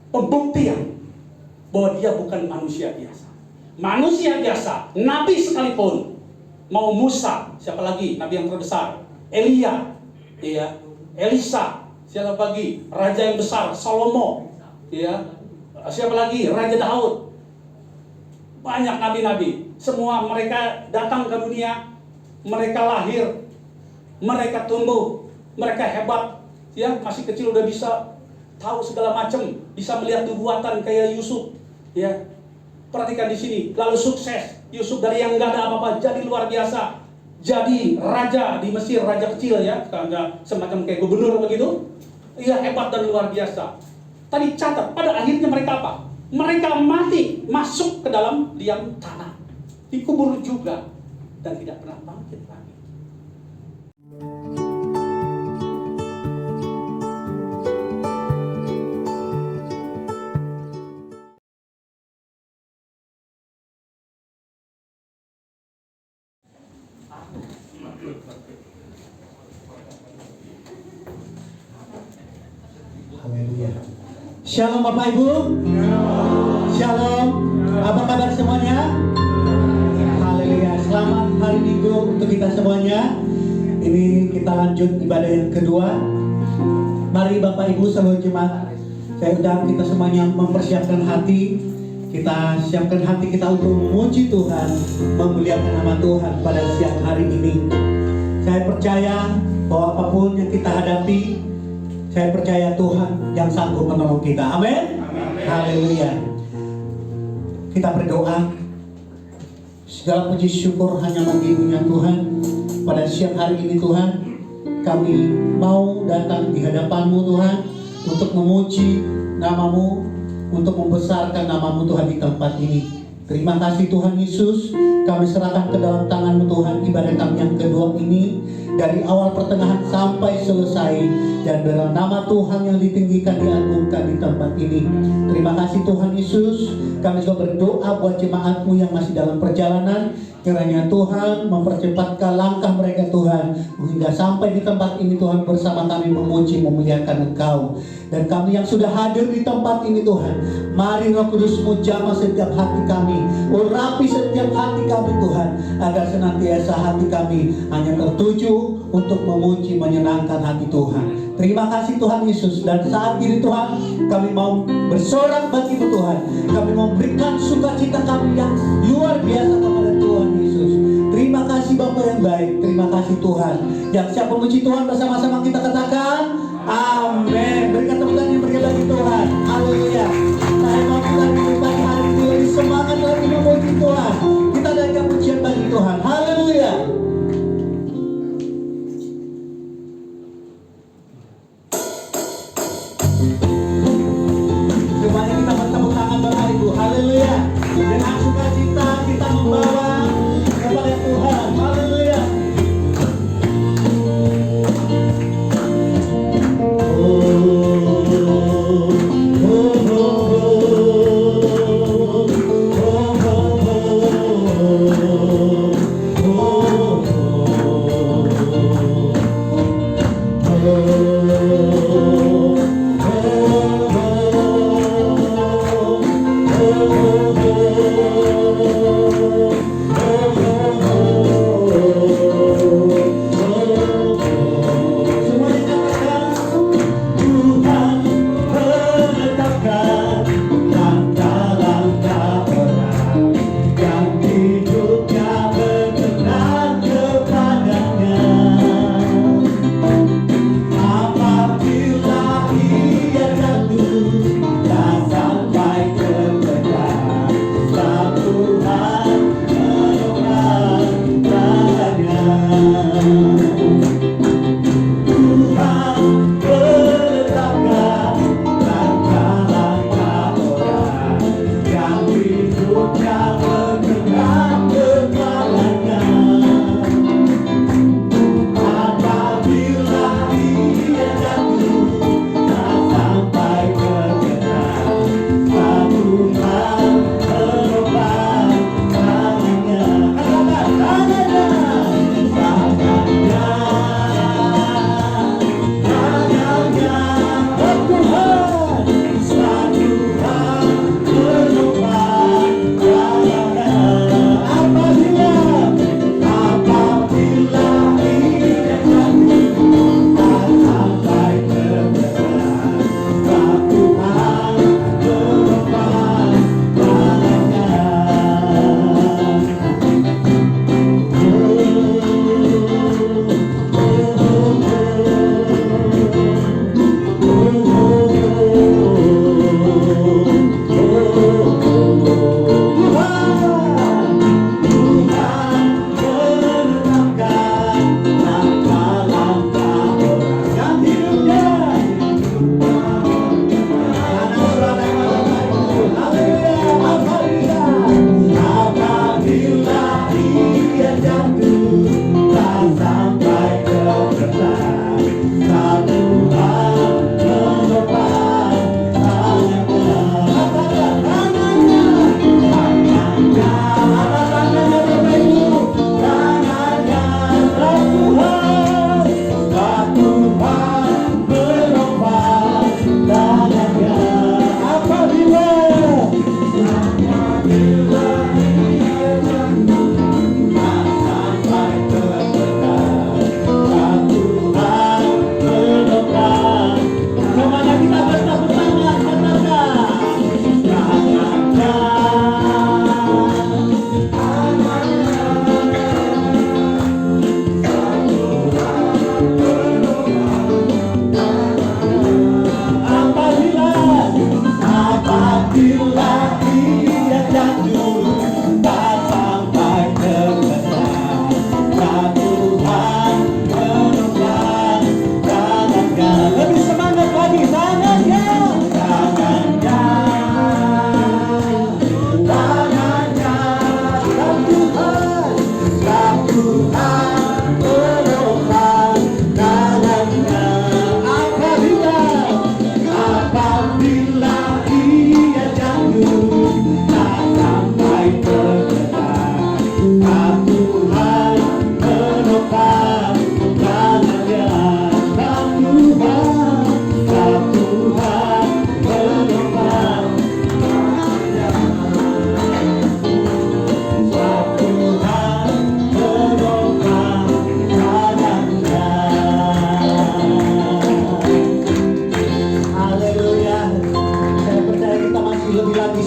pembuktian bahwa dia bukan manusia biasa. Manusia biasa, nabi sekalipun, mau Musa, siapa lagi nabi yang terbesar, Elia, ya, Elisa, siapa lagi raja yang besar, Salomo, ya, siapa lagi Raja Daud. Banyak nabi-nabi, semua mereka datang ke dunia, mereka lahir, mereka tumbuh, mereka hebat, ya, masih kecil udah bisa tahu segala macam, bisa melihat nubuatan kayak Yusuf, ya. Perhatikan di sini, lalu sukses. Yusuf dari yang nggak ada apa-apa jadi luar biasa, jadi raja di Mesir, raja kecil ya, semacam kayak gubernur begitu. Iya, hebat dan luar biasa. Tadi catat, pada akhirnya mereka apa? Mereka mati, masuk ke dalam liang tanah, dikubur juga dan tidak pernah bangkit lagi. Haleluya. Shalom Bapak Ibu. Shalom. Apa kabar semuanya? Haleluya. Selamat hari Minggu untuk kita semuanya. Ini kita lanjut ibadah yang kedua. Mari Bapak Ibu seluruh jemaat, saya undang kita semuanya mempersiapkan hati. Kita siapkan hati kita untuk memuji Tuhan, memuliakan nama Tuhan pada siang hari ini. Saya percaya bahwa apapun yang kita hadapi, saya percaya Tuhan yang sanggup menolong kita. Amin. Haleluya. Kita berdoa. Segala puji syukur hanya bagi-Mu ya Tuhan. Pada siang hari ini Tuhan, kami mau datang di hadapan-Mu Tuhan, untuk memuji nama-Mu, untuk membesarkan nama-Mu Tuhan di tempat ini. Terima kasih Tuhan Yesus, kami serahkan ke dalam tangan-Mu Tuhan ibadah kami yang kedua ini, dari awal pertengahan sampai selesai, dan dalam nama Tuhan yang ditinggikan, diagungkan di tempat ini. Terima kasih Tuhan Yesus. Kami juga berdoa buat jemaat-Mu yang masih dalam perjalanan, kiranya Tuhan mempercepatkan langkah mereka Tuhan, hingga sampai di tempat ini Tuhan, bersama kami memuji memuliakan Engkau. Dan kami yang sudah hadir di tempat ini Tuhan, mari Roh Kudus-Mu jamah setiap hati kami, urapi setiap hati kami Tuhan, agar senantiasa hati kami hanya tertuju untuk memuji menyenangkan hati Tuhan. Terima kasih Tuhan Yesus. Dan saat ini Tuhan, kami mau bersorak bagi-Mu Tuhan, kami mau berikan sukacita kami yang luar biasa kepada Tuhan Yesus. Terima kasih Bapa yang baik, terima kasih Tuhan. Yang siap memuji Tuhan bersama-sama kita katakan amin. Berikan tepuk tangan yang meriah bagi Tuhan. Haleluya. Saya mau kita di pagi hari ini lebih semangat lagi memuji Tuhan. Kita naikkan pujian bagi Tuhan. Haleluya. Semuanya kita bertepuk tangan Bapak Ibu. Haleluya. Dengan sukacita kita membawa kepada Tuhan. Haleluya.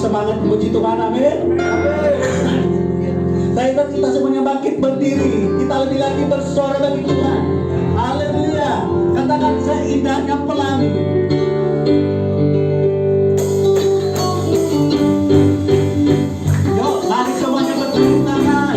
semangat memuji Tuhan, amin. Saya ingin kita semuanya bangkit berdiri, kita lebih lagi bersorak bagi Tuhan. Haleluya. Katakan seindahnya pelangi. Yuk, mari semuanya bertepuk tangan.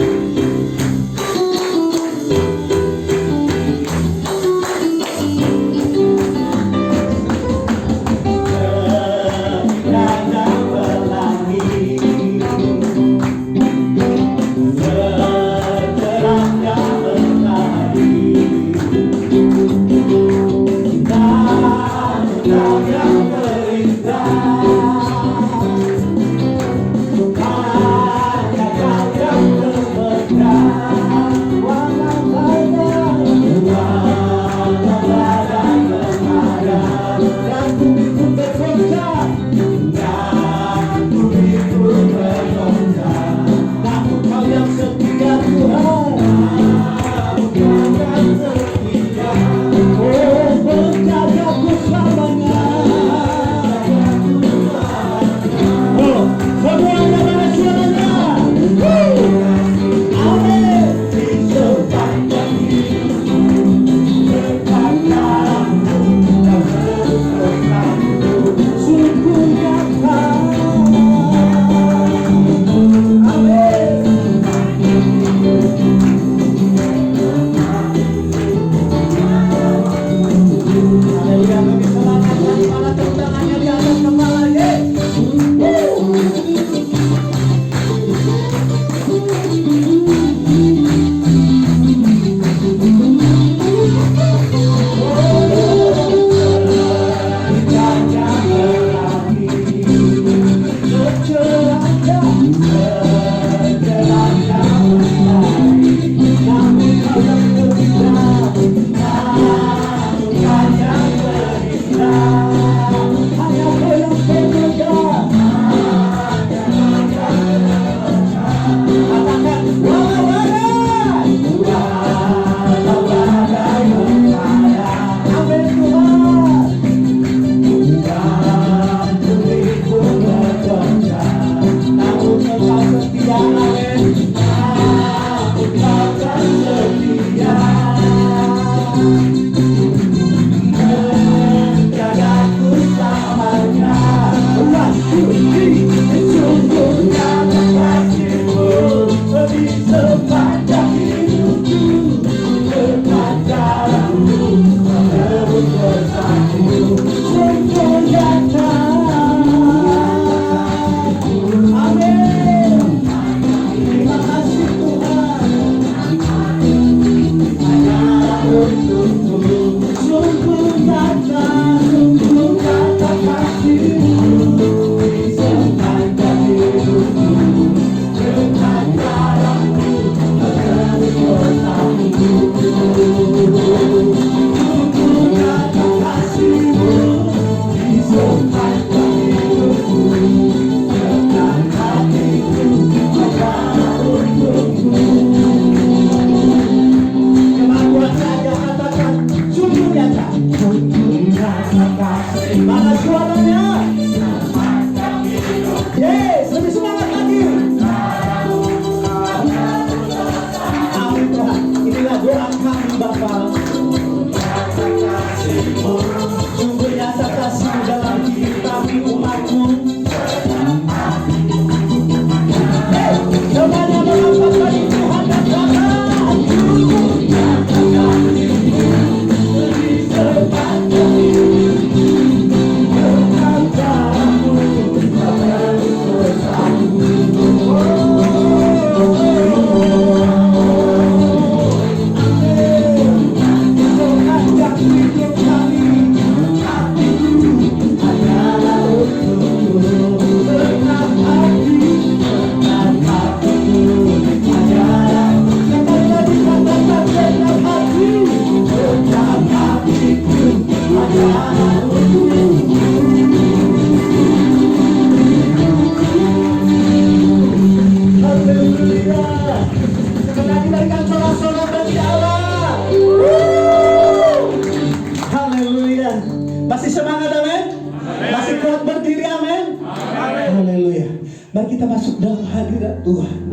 Mari kita masuk dalam hadirat Tuhan.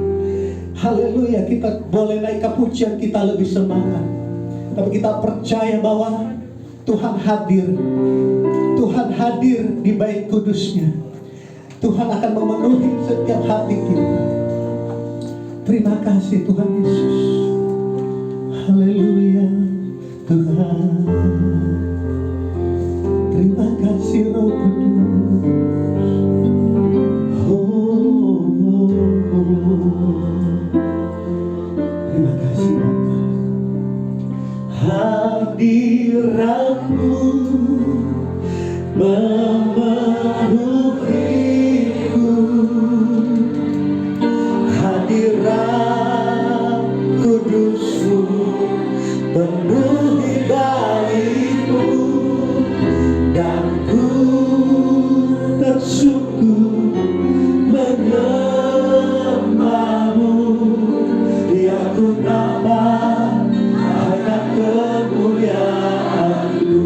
Haleluya, kita boleh naik ke pujian, kita lebih semangat. Tapi kita percaya bahwa Tuhan hadir. Tuhan hadir di bait kudusnya. Tuhan akan memenuhi setiap hati kita. Terima kasih Tuhan Yesus. Haleluya Tuhan. Terima kasih Roh Kudus. Terima kasih Bapa. Hadiratmu memenuhiku, hadirat kudusmu penuhi baitku, dan ku tersyukur menyembahmu. Ya ku nambah hanya kemuliaan-Mu.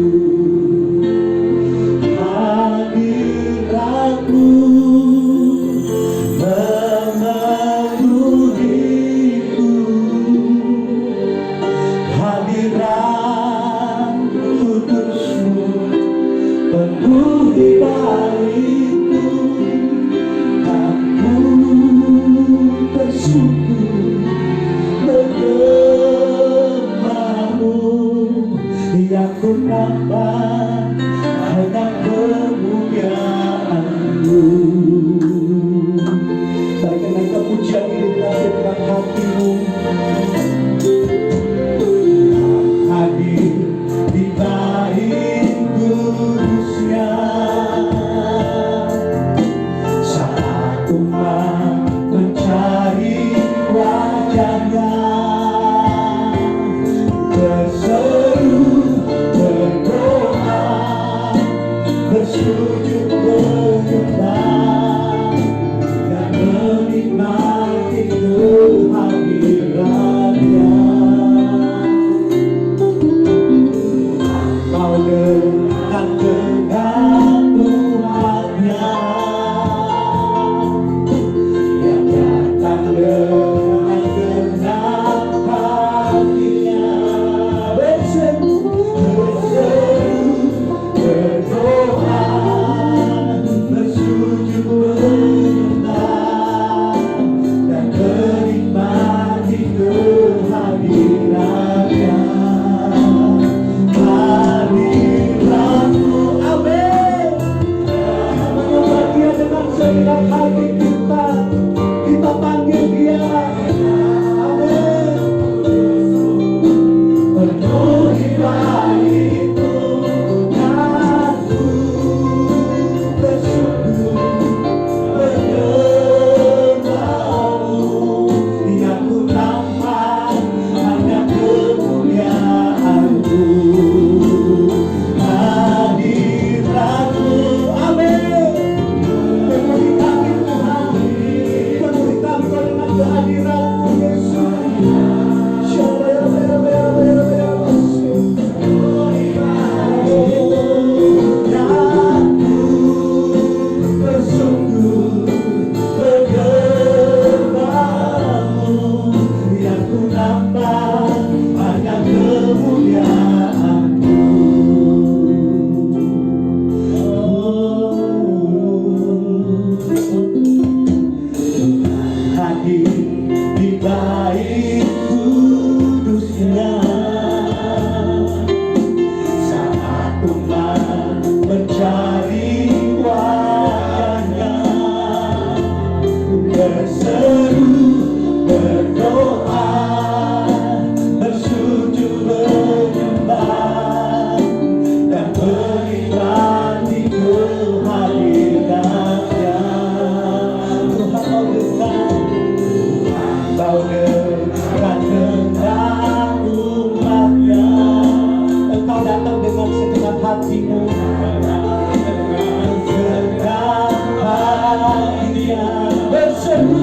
Hadirat-Mu memenuhiku, hadirat kudus-Mu penuhi baitku, dan ku bersyukur menyembahmu. Ya ku nambah hanya kemuliaan-Mu. Mari kita naikkan pujian ini dengan hatimu. Hadir di bait kudusnya, saat umat mencari wajahnya, berseru, berdoa, bersujud menyembah, dan menikmati kehadirannya. Kau dekat dengan umatnya yang datang dengan genap hatinya, berseru, berdoa, bersujud menyembah, dan menikmati kehadirannya. Hadirat-Mu, amin. Menyembah Dia dengan segenap hati kita. Kita panggil Dia, amin. Penuhi baitku, dan ku bersyukur menyembah-Mu. Yang ku nambah hanya kemuliaan-Mu. Hadirat-Mu, amin. Penuhi kami Tuhan, penuhi kami dengan kehadiran-Mu Yesus. Dan ku bersyukur menyembah-Mu. Yang ku nambah hanya kemuliaan-Mu. Hadir di bait kudusnya, saat umat mencari wajahnya, berseru, berdoa, bersujud menyembah, dan menikmati kehadirannya. Tuhan mau dekat, Kau dekat dengan umatnya. Engkau datang dengan segenap hatimu, segenap hatinya, berseru,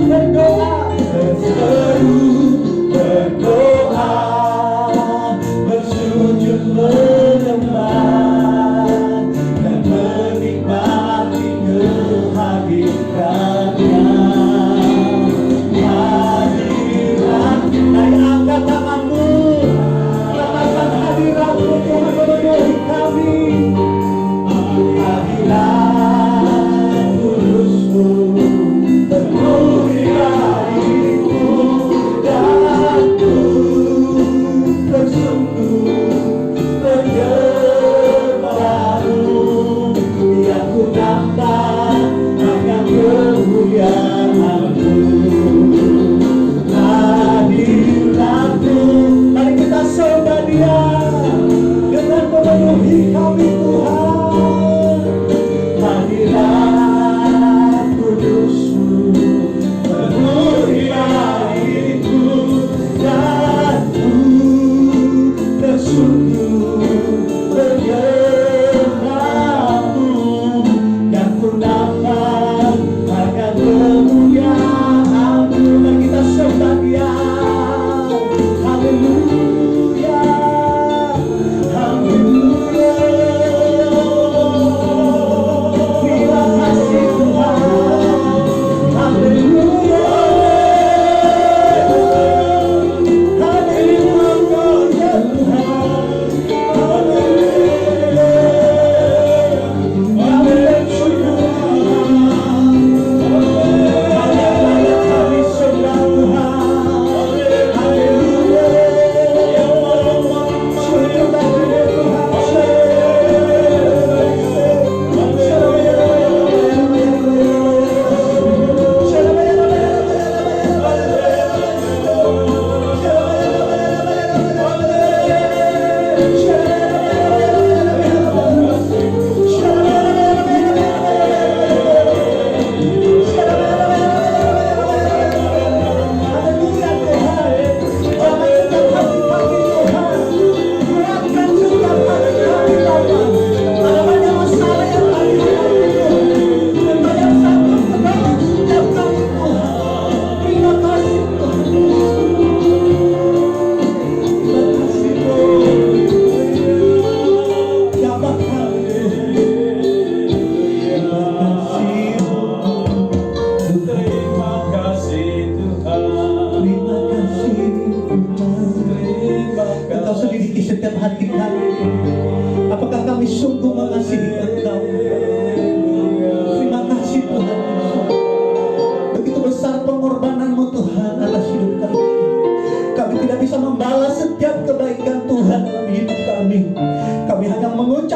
berdoa, bersujud menyembah, dan menikmati kehadirannya.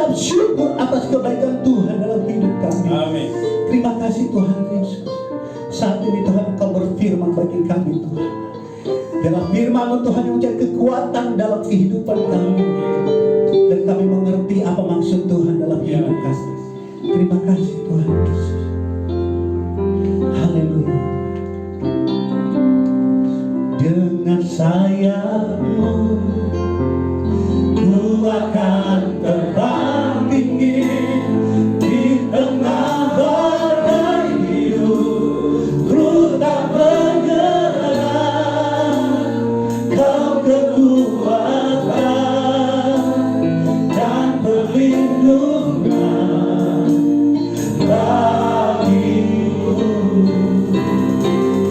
mengucap syukur atas kebaikan Tuhan dalam hidup kami. Amin. Terima kasih Tuhan Yesus. Saat ini Tuhan Engkau berfirman bagi kami Tuhan. Dalam firman-Mu Tuhan yang menjadi kekuatan dalam kehidupan kami. Dan kami mengerti apa maksud Tuhan dalam hidup kami. Terima kasih Tuhan Yesus. Haleluya. Dengan sayap-Mu ku akan terbang tinggi di tengah badai hidup. Ku tak menyerah, Kau kekuatan dan perlindungan bagiku,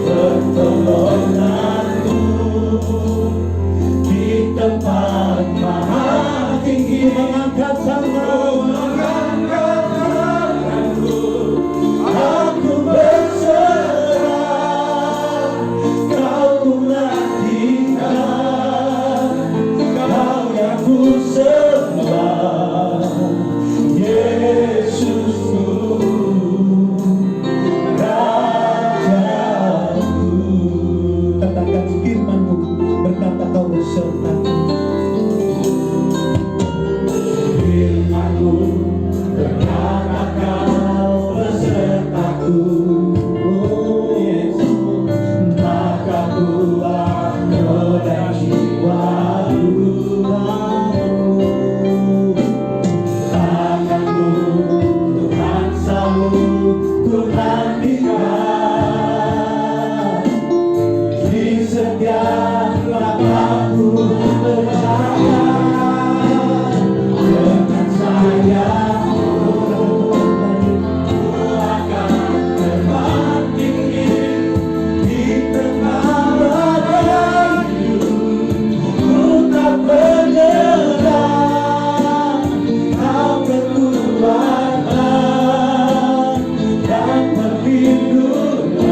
pertolonganmu di tempat maha tinggi. Mengangkat tanganku, aku berserah, Kau ku nantikan, Kau yang ku sembah, Yesusku, Rajaku. Katakan firman-Mu berkata Kau besertaku. Firman-Mu berkata Kau besertaku. Oh Yesus, maka kuat roda jiwaku. Tangan-Mu Tuhan selalu ku nantikan, di setiap langkahku berjalan. Dengan sayap-Mu ku akan terbang tinggi di tengah badai hidup. Ku tak menyerah, Kau kekuatan dan perlindungan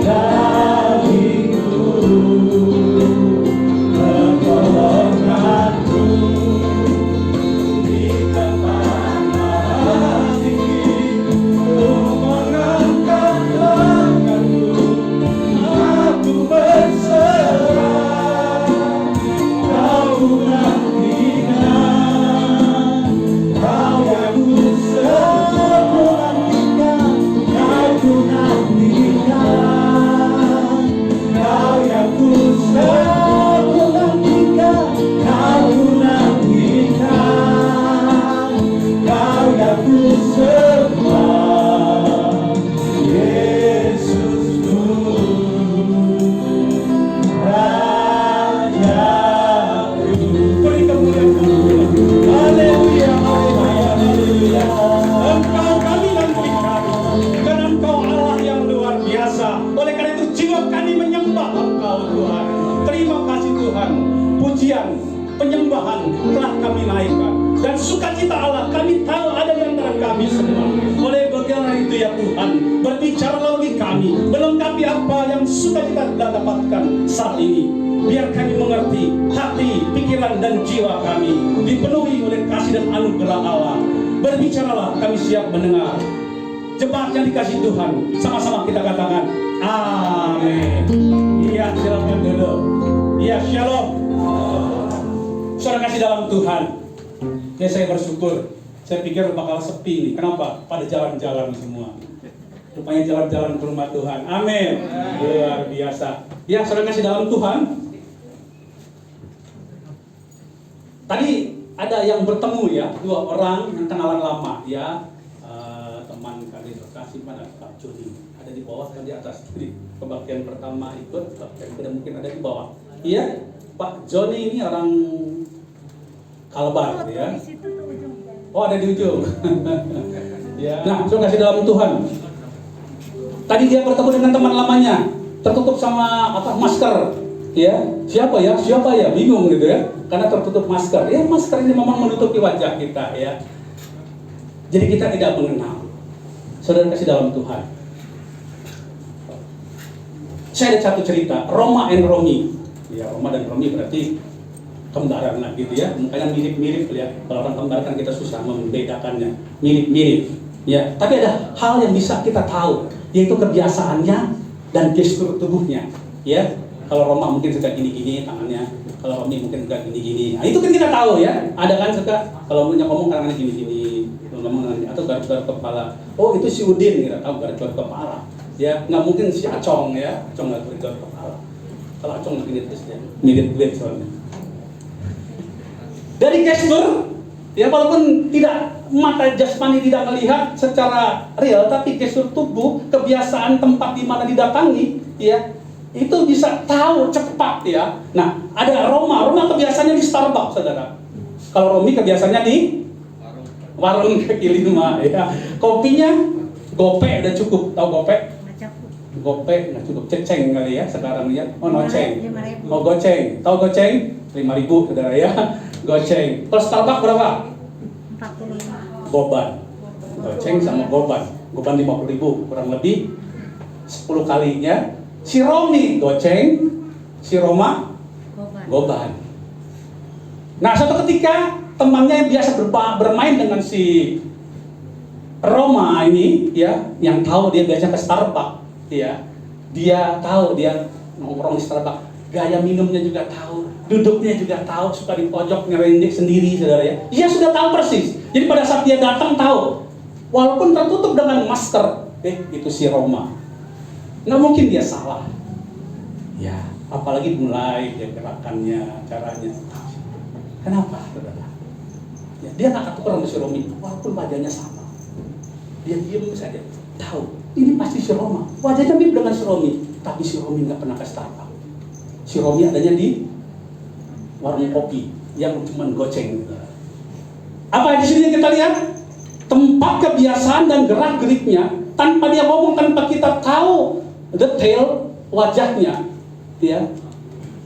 bagiku, pertolonganku di tempat maha tinggi. Ku mengangkat tanganku, aku berserah, Kau ku nantikan, Kau yang ku nantikan, Kau ku nantikan, Kau yang ku nantikan, Kau ku nantikan, Kau yang ku sembah, Yesusku, Rajaku. Beri kemuliaan Tuhan. Haleluya, haleluya, haleluya. Engkau kami nantikan, dan Engkau Allah yang luar biasa. Oleh karena itu jiwa kami menyembah Engkau Tuhan. Terima kasih Tuhan. Pujian, penyembahan telah kami naikkan, dan sukacita Allah kami tahu ada di antara kami semua. Oleh karena itu ya Tuhan, berbicaralah bagi kami, melengkapi apa yang sukacita telah dapatkan saat ini. Biar kami mengerti hati, pikiran, dan jiwa kami dipenuhi oleh kasih dan anugerah Allah. Berbicaralah, kami siap mendengar. Jemaat yang dikasih Tuhan, sama-sama kita katakan amin. Iya, silakan dulu. Iya, shalom. Saudara kasih dalam Tuhan, ya saya bersyukur. Saya pikir bakal sepi nih. Kenapa? Pada jalan-jalan semua. Rupanya jalan-jalan ke rumah Tuhan. Amin. Luar biasa. Ya, saudara kasih dalam Tuhan. Tadi ada yang bertemu ya, dua orang yang kenalan lama ya. Teman kali Bekasi mana Pak Joni, ada di bawah kan di atas. Jadi kebaktian pertama ikut, kebaktian kedua mungkin ada di bawah. Iya, Pak Joni ini orang Kalbar ya. Oh, ada di ujung. Ya. Nah, saya kasih dalam Tuhan. Tadi dia bertemu dengan teman lamanya, tertutup sama masker. Ya, siapa ya? Bingung gitu ya. Karena tertutup masker. Ya, masker ini memang menutupi wajah kita ya. Jadi kita tidak mengenal. Saudara kasih dalam Tuhan. Saya ada satu cerita, Roma and Romi. Ya, Roma dan Romi berarti kembaran lah gitu ya, makanya mirip-mirip ya. Kalau orang kembar kan kita susah membedakannya, mirip-mirip ya. Tapi ada hal yang bisa kita tahu, yaitu kebiasaannya dan gestur tubuhnya ya. Kalau Roma mungkin suka gini-gini tangannya, kalau Romi mungkin suka gini-gini. Nah itu kan kita tahu ya, ada kan suka kalau punya ngomong tangannya gini-gini, ngomong atau garuk-garuk kepala. Oh itu si Udin, kita tahu garuk-garuk kepala ya. Nggak mungkin si Acong ya, Acong garuk-garuk kepala. Kalau Acong gini terus ya, mirip-mirip soalnya. Dari gestur, ya walaupun tidak mata jasmani tidak melihat secara real, tapi gestur tubuh, kebiasaan tempat di mana didatangi, ya itu bisa tahu cepat ya. Nah, ada Roma kebiasaannya di Starbucks, saudara. Kalau Romi kebiasaannya di warung kaki lima, ya. Kopinya gope udah cukup, tahu gope? Gope nggak cukup, ceceng kali ya sekarang ya. Oh noceng, mau goceng, tahu goceng? 5.000 saudara ya. Goceng. Kalau Starbucks berapa? 45. Goban. Goceng sama goban. Goban 50.000, kurang lebih 10 kalinya. Si Romi goceng, si Roma goban. Nah, suatu ketika temannya yang biasa bermain dengan si Roma ini ya, yang tahu dia biasa ke Starbucks ya. Dia tahu dia nongkrong di Starbucks, gaya minumnya juga tahu, duduknya juga tahu, suka di pojok ngerendek sendiri, saudara ya. Dia sudah tahu persis. Jadi pada saat dia datang tahu, walaupun tertutup dengan masker, itu si Roma. Nggak mungkin dia salah. Ya, apalagi mulai dia gerakannya, caranya. Kenapa, saudara? Ya, dia nggak ketukeran dengan si Romi, walaupun wajahnya sama. Dia diam saja, tahu ini pasti si Roma. Wajahnya mirip dengan si Romi, tapi si Romi nggak pernah ke Starbucks. Si Romi adanya di warung kopi yang cuma goceng. Apa di sini kita lihat? Tempat kebiasaan dan gerak-geriknya tanpa dia ngomong, tanpa kita tahu detail wajahnya, ya.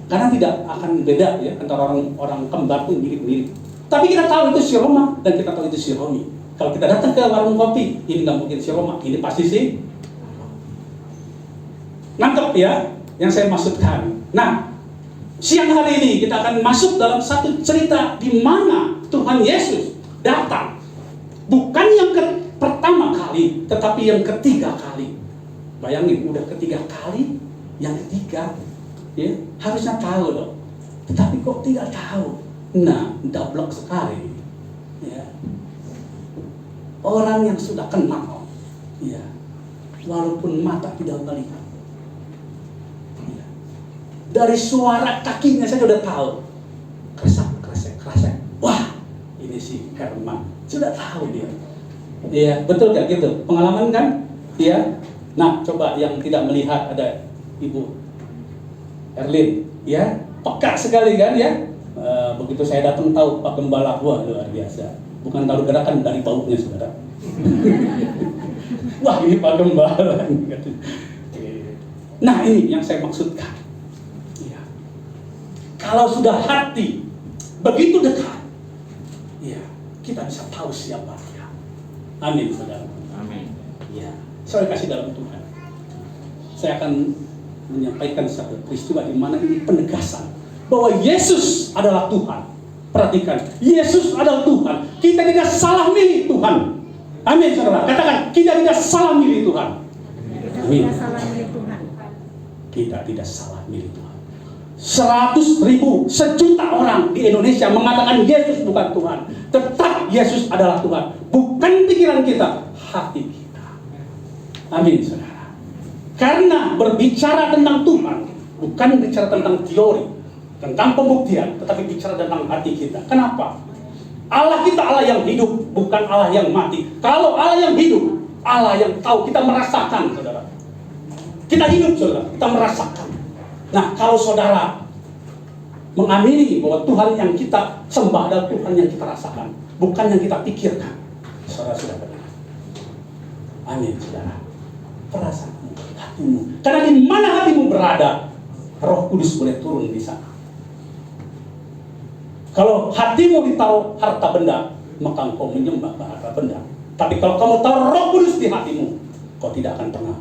Karena tidak akan beda ya antara orang kembar pun mirip-mirip. Tapi kita tahu itu si Roma dan kita tahu itu si Romi. Kalau kita datang ke warung kopi, ini nggak mungkin si Roma, ini pasti si. Nangkep ya yang saya maksudkan. Nah, siang hari ini kita akan masuk dalam satu cerita di mana Tuhan Yesus datang. Bukan yang pertama kali, tetapi yang ketiga kali. Bayangin, udah ketiga kali, yang ketiga, ya harusnya tahu dong. Tetapi kok tidak tahu? Nah, dablek sekali. Ya. Orang yang sudah kenal, ya, walaupun mata tidak melihat. Ya. Dari suara kakinya saya sudah tahu. Kresek, kresek, kresek. Wah, ini si Herman. Sudah tahu dia. Iya, betul kan gitu. Pengalaman kan? Iya. Nah, coba yang tidak melihat, ada Ibu Erlin, ya, peka sekali kan ya. Begitu saya datang tahu Pak Gembala, wah luar biasa. Bukan tahu gerakan, dari baunya saudara. Wah ini Pak Gembala. Nah ini yang saya maksudkan. Ya. Kalau sudah hati begitu dekat, ya kita bisa tahu siapa dia. Amin saudara. Amin. Ya, saya kasih dalam Tuhan. Saya akan menyampaikan satu peristiwa di mana ini penegasan bahwa Yesus adalah Tuhan. Perhatikan, Yesus adalah Tuhan. Kita tidak salah milih Tuhan. Amin, saudara. Katakan, kita tidak salah milih Tuhan. Amin. Kita salah milih Tuhan. Kita tidak salah milih Tuhan. 100.000, sejuta orang di Indonesia mengatakan Yesus bukan Tuhan. Tetap Yesus adalah Tuhan. Bukan pikiran kita, hati kita. Amin, saudara. Karena berbicara tentang Tuhan, bukan bicara tentang teori, tentang pembuktian, tetapi bicara tentang hati kita. Kenapa? Allah kita Allah yang hidup, bukan Allah yang mati. Kalau Allah yang hidup, Allah yang tahu, kita merasakan, saudara. Kita hidup, saudara, kita merasakan. Nah, kalau saudara mengamini bahwa Tuhan yang kita sembah adalah Tuhan yang kita rasakan, bukan yang kita pikirkan, saudara sudah benar. Amin, saudara. Perasaanmu, hatimu. Karena di mana hatimu berada, Roh Kudus boleh turun di sana. Kalau hatimu ditaruh harta benda, maka engkau menyembah harta benda. Tapi kalau kamu taruh Roh Kudus di hatimu, kau tidak akan pernah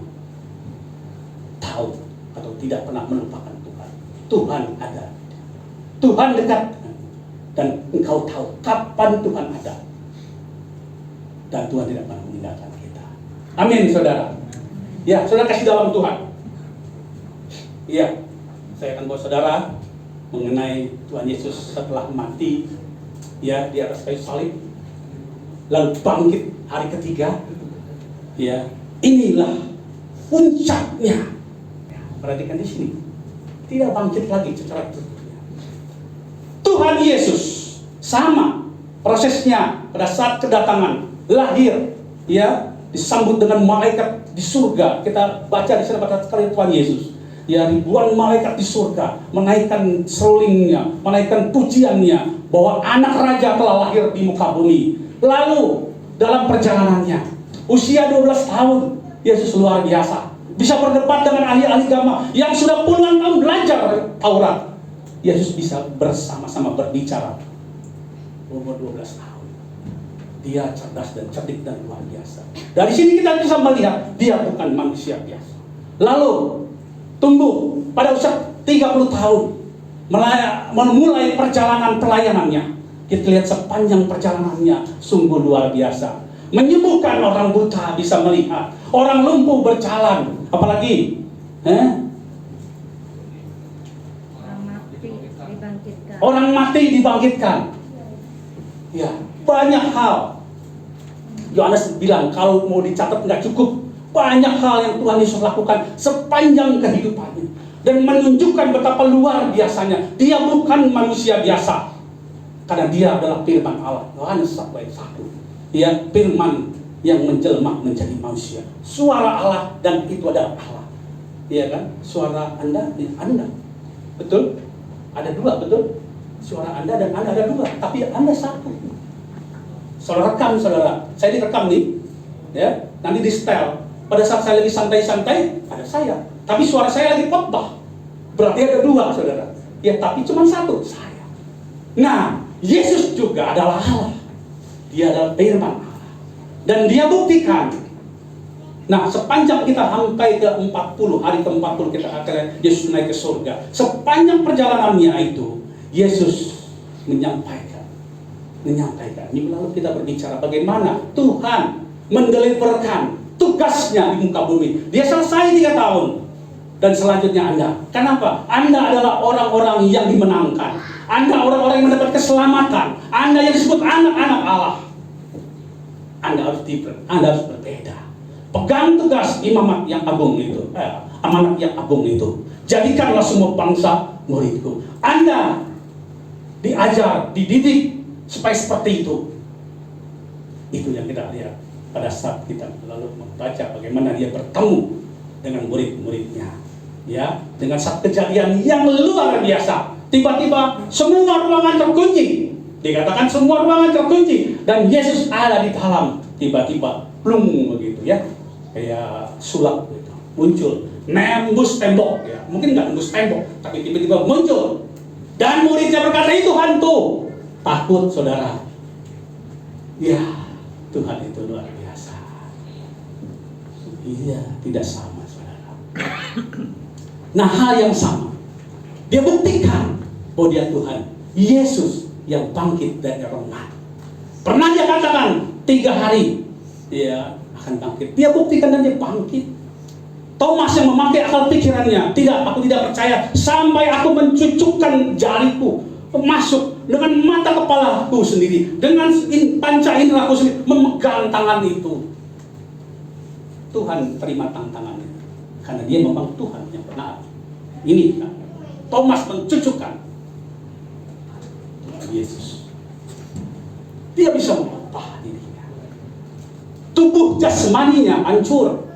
tahu atau tidak pernah melupakan Tuhan. Tuhan ada. Tuhan dekat. Dan engkau tahu kapan Tuhan ada. Dan Tuhan tidak pernah meninggalkan kita. Amin, saudara. Ya, saudara kasih dalam Tuhan. Iya, saya akan bawa saudara mengenai Tuhan Yesus setelah mati ya di atas kayu salib, lalu bangkit hari ketiga. Ya, inilah puncaknya. Perhatikan di sini, tidak bangkit lagi secara tertutup. Tuhan Yesus sama prosesnya pada saat kedatangan, lahir, ya disambut dengan malaikat di surga. Kita baca di sana pada sekali Tuhan Yesus. Ya, ribuan malaikat di surga menaikkan serulingnya, menaikkan pujiannya bahwa anak raja telah lahir di muka bumi. Lalu dalam perjalanannya usia 12 tahun Yesus luar biasa, bisa berdebat dengan ahli-ahli agama yang sudah puluhan tahun belajar Taurat. Yesus bisa bersama-sama berbicara. Umur 12 tahun dia cerdas dan cerdik dan luar biasa. Dari sini kita bisa melihat dia bukan manusia biasa. Lalu tumbuh pada usia 30 tahun memulai perjalanan pelayanannya. Kita lihat sepanjang perjalanannya sungguh luar biasa. Menyembuhkan orang buta bisa melihat, orang lumpuh berjalan, apalagi orang mati dibangkitkan. Ya, banyak hal. Yohanes bilang kalau mau dicatat nggak cukup. Banyak hal yang Tuhan Yesus lakukan sepanjang kehidupannya dan menunjukkan betapa luar biasanya. Dia bukan manusia biasa karena dia adalah firman Allah. Yohanes 1:1. Ya, firman yang menjelma menjadi manusia. Suara Allah dan itu adalah Allah. Iya kan? Suara Anda dan Anda. Betul? Ada dua, betul? Suara Anda dan Anda ada dua, tapi Anda satu. Saudara rekam, saudara. Saya direkam nih. Ya, nanti di setel. Pada saat saya lagi santai-santai, ada saya. Tapi suara saya lagi khotbah. Berarti ada dua, saudara. Ya, tapi cuma satu, saya. Nah, Yesus juga adalah Allah. Dia adalah firman Allah. Dan dia buktikan. Nah, sepanjang kita sampai ke 40, hari ke-40 kita akhirnya Yesus naik ke surga. Sepanjang perjalanannya itu, Yesus menyampaikan. Minggu lalu kita berbicara bagaimana Tuhan mendeliverkan tugasnya di muka bumi. Dia selesai 3 tahun. Dan selanjutnya Anda. Kenapa? Anda adalah orang-orang yang dimenangkan. Anda orang-orang yang mendapat keselamatan. Anda yang disebut anak-anak Allah. Anda harus berbeda. Pegang tugas imamat yang agung itu. Amanat yang agung itu. Jadikanlah semua bangsa muridku. Anda diajar, dididik supaya seperti itu. Itu yang kita lihat pada saat kita lalu membaca bagaimana dia bertemu dengan murid-muridnya, ya, dengan satu kejadian yang luar biasa. Tiba-tiba semua ruangan terkunci. Dikatakan semua ruangan terkunci dan Yesus ada di dalam. Tiba-tiba plung begitu ya, kayak sulap gitu, muncul, nembus tembok ya. Mungkin nggak nembus tembok, tapi tiba-tiba muncul. Dan muridnya berkata, itu hantu. Takut, saudara. Ya, Tuhan itu luar biasa. Iya, tidak sama, saudara. Nah, hal yang sama. Dia buktikan bahwa dia Tuhan. Yesus yang bangkit dari orang mati. Pernah dia katakan 3 hari dia akan bangkit. Dia buktikan dan dia bangkit. Thomas yang memakai akal pikirannya, tidak, aku tidak percaya sampai aku mencucukkan jariku masuk dengan mata kepalaku sendiri, dengan panca inderaku sendiri, memegang tangan itu. Tuhan terima tantangannya karena dia memang Tuhan yang benar. Ini kan Thomas mencucukkan Tuhan Yesus. Dia bisa mengubah dirinya. Tubuh jasmaninya hancur,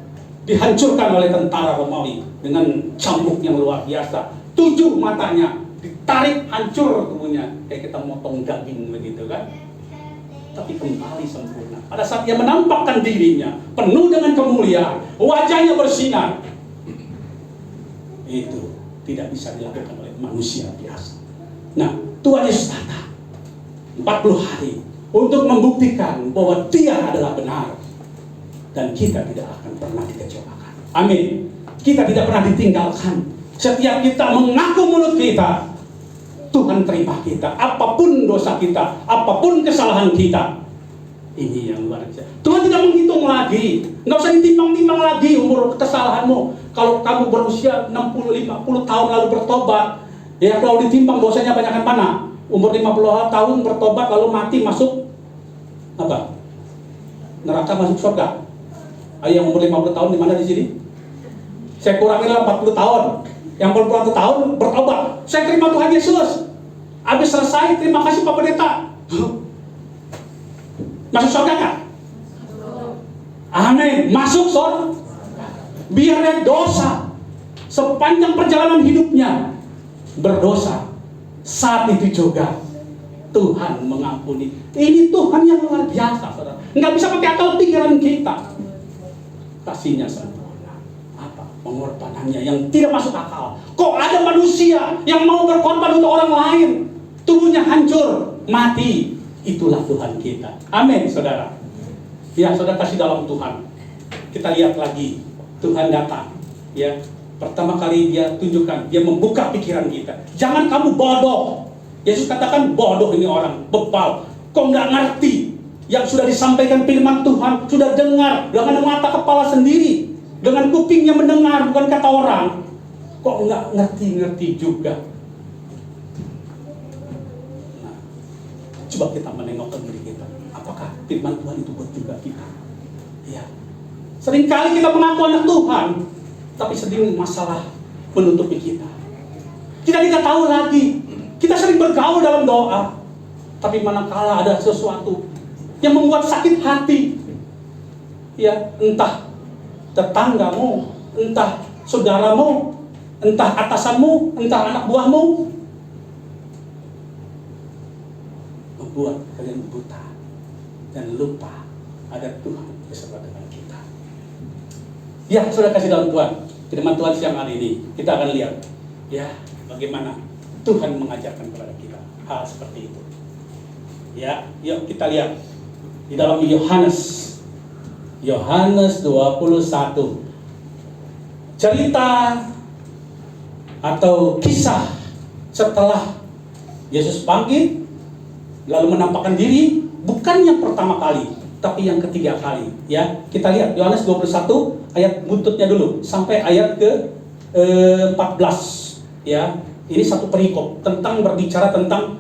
dihancurkan oleh tentara Romawi dengan cambuk yang luar biasa. 7 matanya ditarik, hancur tubuhnya, kayak kita motong daging begitu kan. Tapi kembali sempurna. Pada saat dia menampakkan dirinya penuh dengan kemuliaan, wajahnya bersinar. Itu tidak bisa dilakukan oleh manusia biasa. Nah, Tuhan Yesus datang 40 hari untuk membuktikan bahwa Dia adalah benar dan kita tidak akan pernah dikecewakan. Amin. Kita tidak pernah ditinggalkan. Setiap kita mengaku mulut kita, Tuhan terima kita, apapun dosa kita, apapun kesalahan kita. Ini yang luar biasa. Tuhan tidak menghitung lagi, nggak usah ditimbang-timbang lagi umur kesalahanmu. Kalau kamu berusia 60-50 tahun lalu bertobat, ya kalau ditimbang dosanya banyakkan mana? Umur 50 tahun bertobat lalu mati, masuk apa? Neraka, masuk surga. Ayo yang umur 50 tahun di mana di sini? Saya kurangilah 40 tahun. Yang 40 tahun bertobat, saya terima Tuhan Yesus. Habis selesai, terima kasih Pak Pendeta. Masuk surga kan? Amin. Masuk surga. Biar dia dosa sepanjang perjalanan hidupnya berdosa, saat itu juga Tuhan mengampuni. Ini Tuhan yang luar biasa, saudara. Nggak bisa pakai akal pikiran kita. Kasihnya sempurna. Apa? Pengorbanannya yang tidak masuk akal. Kok ada manusia yang mau berkorban untuk orang lain, tubuhnya hancur, mati. Itulah Tuhan kita. Amin, saudara. Ya, saudara kasih dalam Tuhan. Kita lihat lagi, Tuhan datang. Ya, pertama kali Dia tunjukkan, Dia membuka pikiran kita. Jangan kamu bodoh. Yesus katakan bodoh ini orang, bebal. Kok nggak ngerti yang sudah disampaikan firman Tuhan, sudah dengar dengan mata kepala sendiri, dengan kupingnya mendengar, bukan kata orang. Kok nggak ngerti juga? Nah, coba kita menengok ke diri kita. Apakah firman Tuhan itu buat juga kita? Ya. Seringkali kita mengaku anak Tuhan, tapi sering masalah menutupi kita. Kita tidak tahu lagi. Kita sering bergaul dalam doa, tapi manakala ada sesuatu yang membuat sakit hati, ya entah tetanggamu, entah saudaramu, entah atasanmu, entah anak buahmu, membuat kalian buta dan lupa ada Tuhan beserta dengan kita. Ya, sudah kasih dalam Tuhan. Firman Tuhan siang hari ini kita akan lihat, ya bagaimana Tuhan mengajarkan kepada kita hal seperti itu. Ya, yuk kita lihat di dalam Yohanes 21. Cerita atau kisah setelah Yesus bangkit lalu menampakkan diri, bukan yang pertama kali, tapi yang ketiga kali. Ya, kita lihat Yohanes 21 ayat buntutnya dulu sampai ayat ke 14. Ya, ini satu perikop tentang berbicara tentang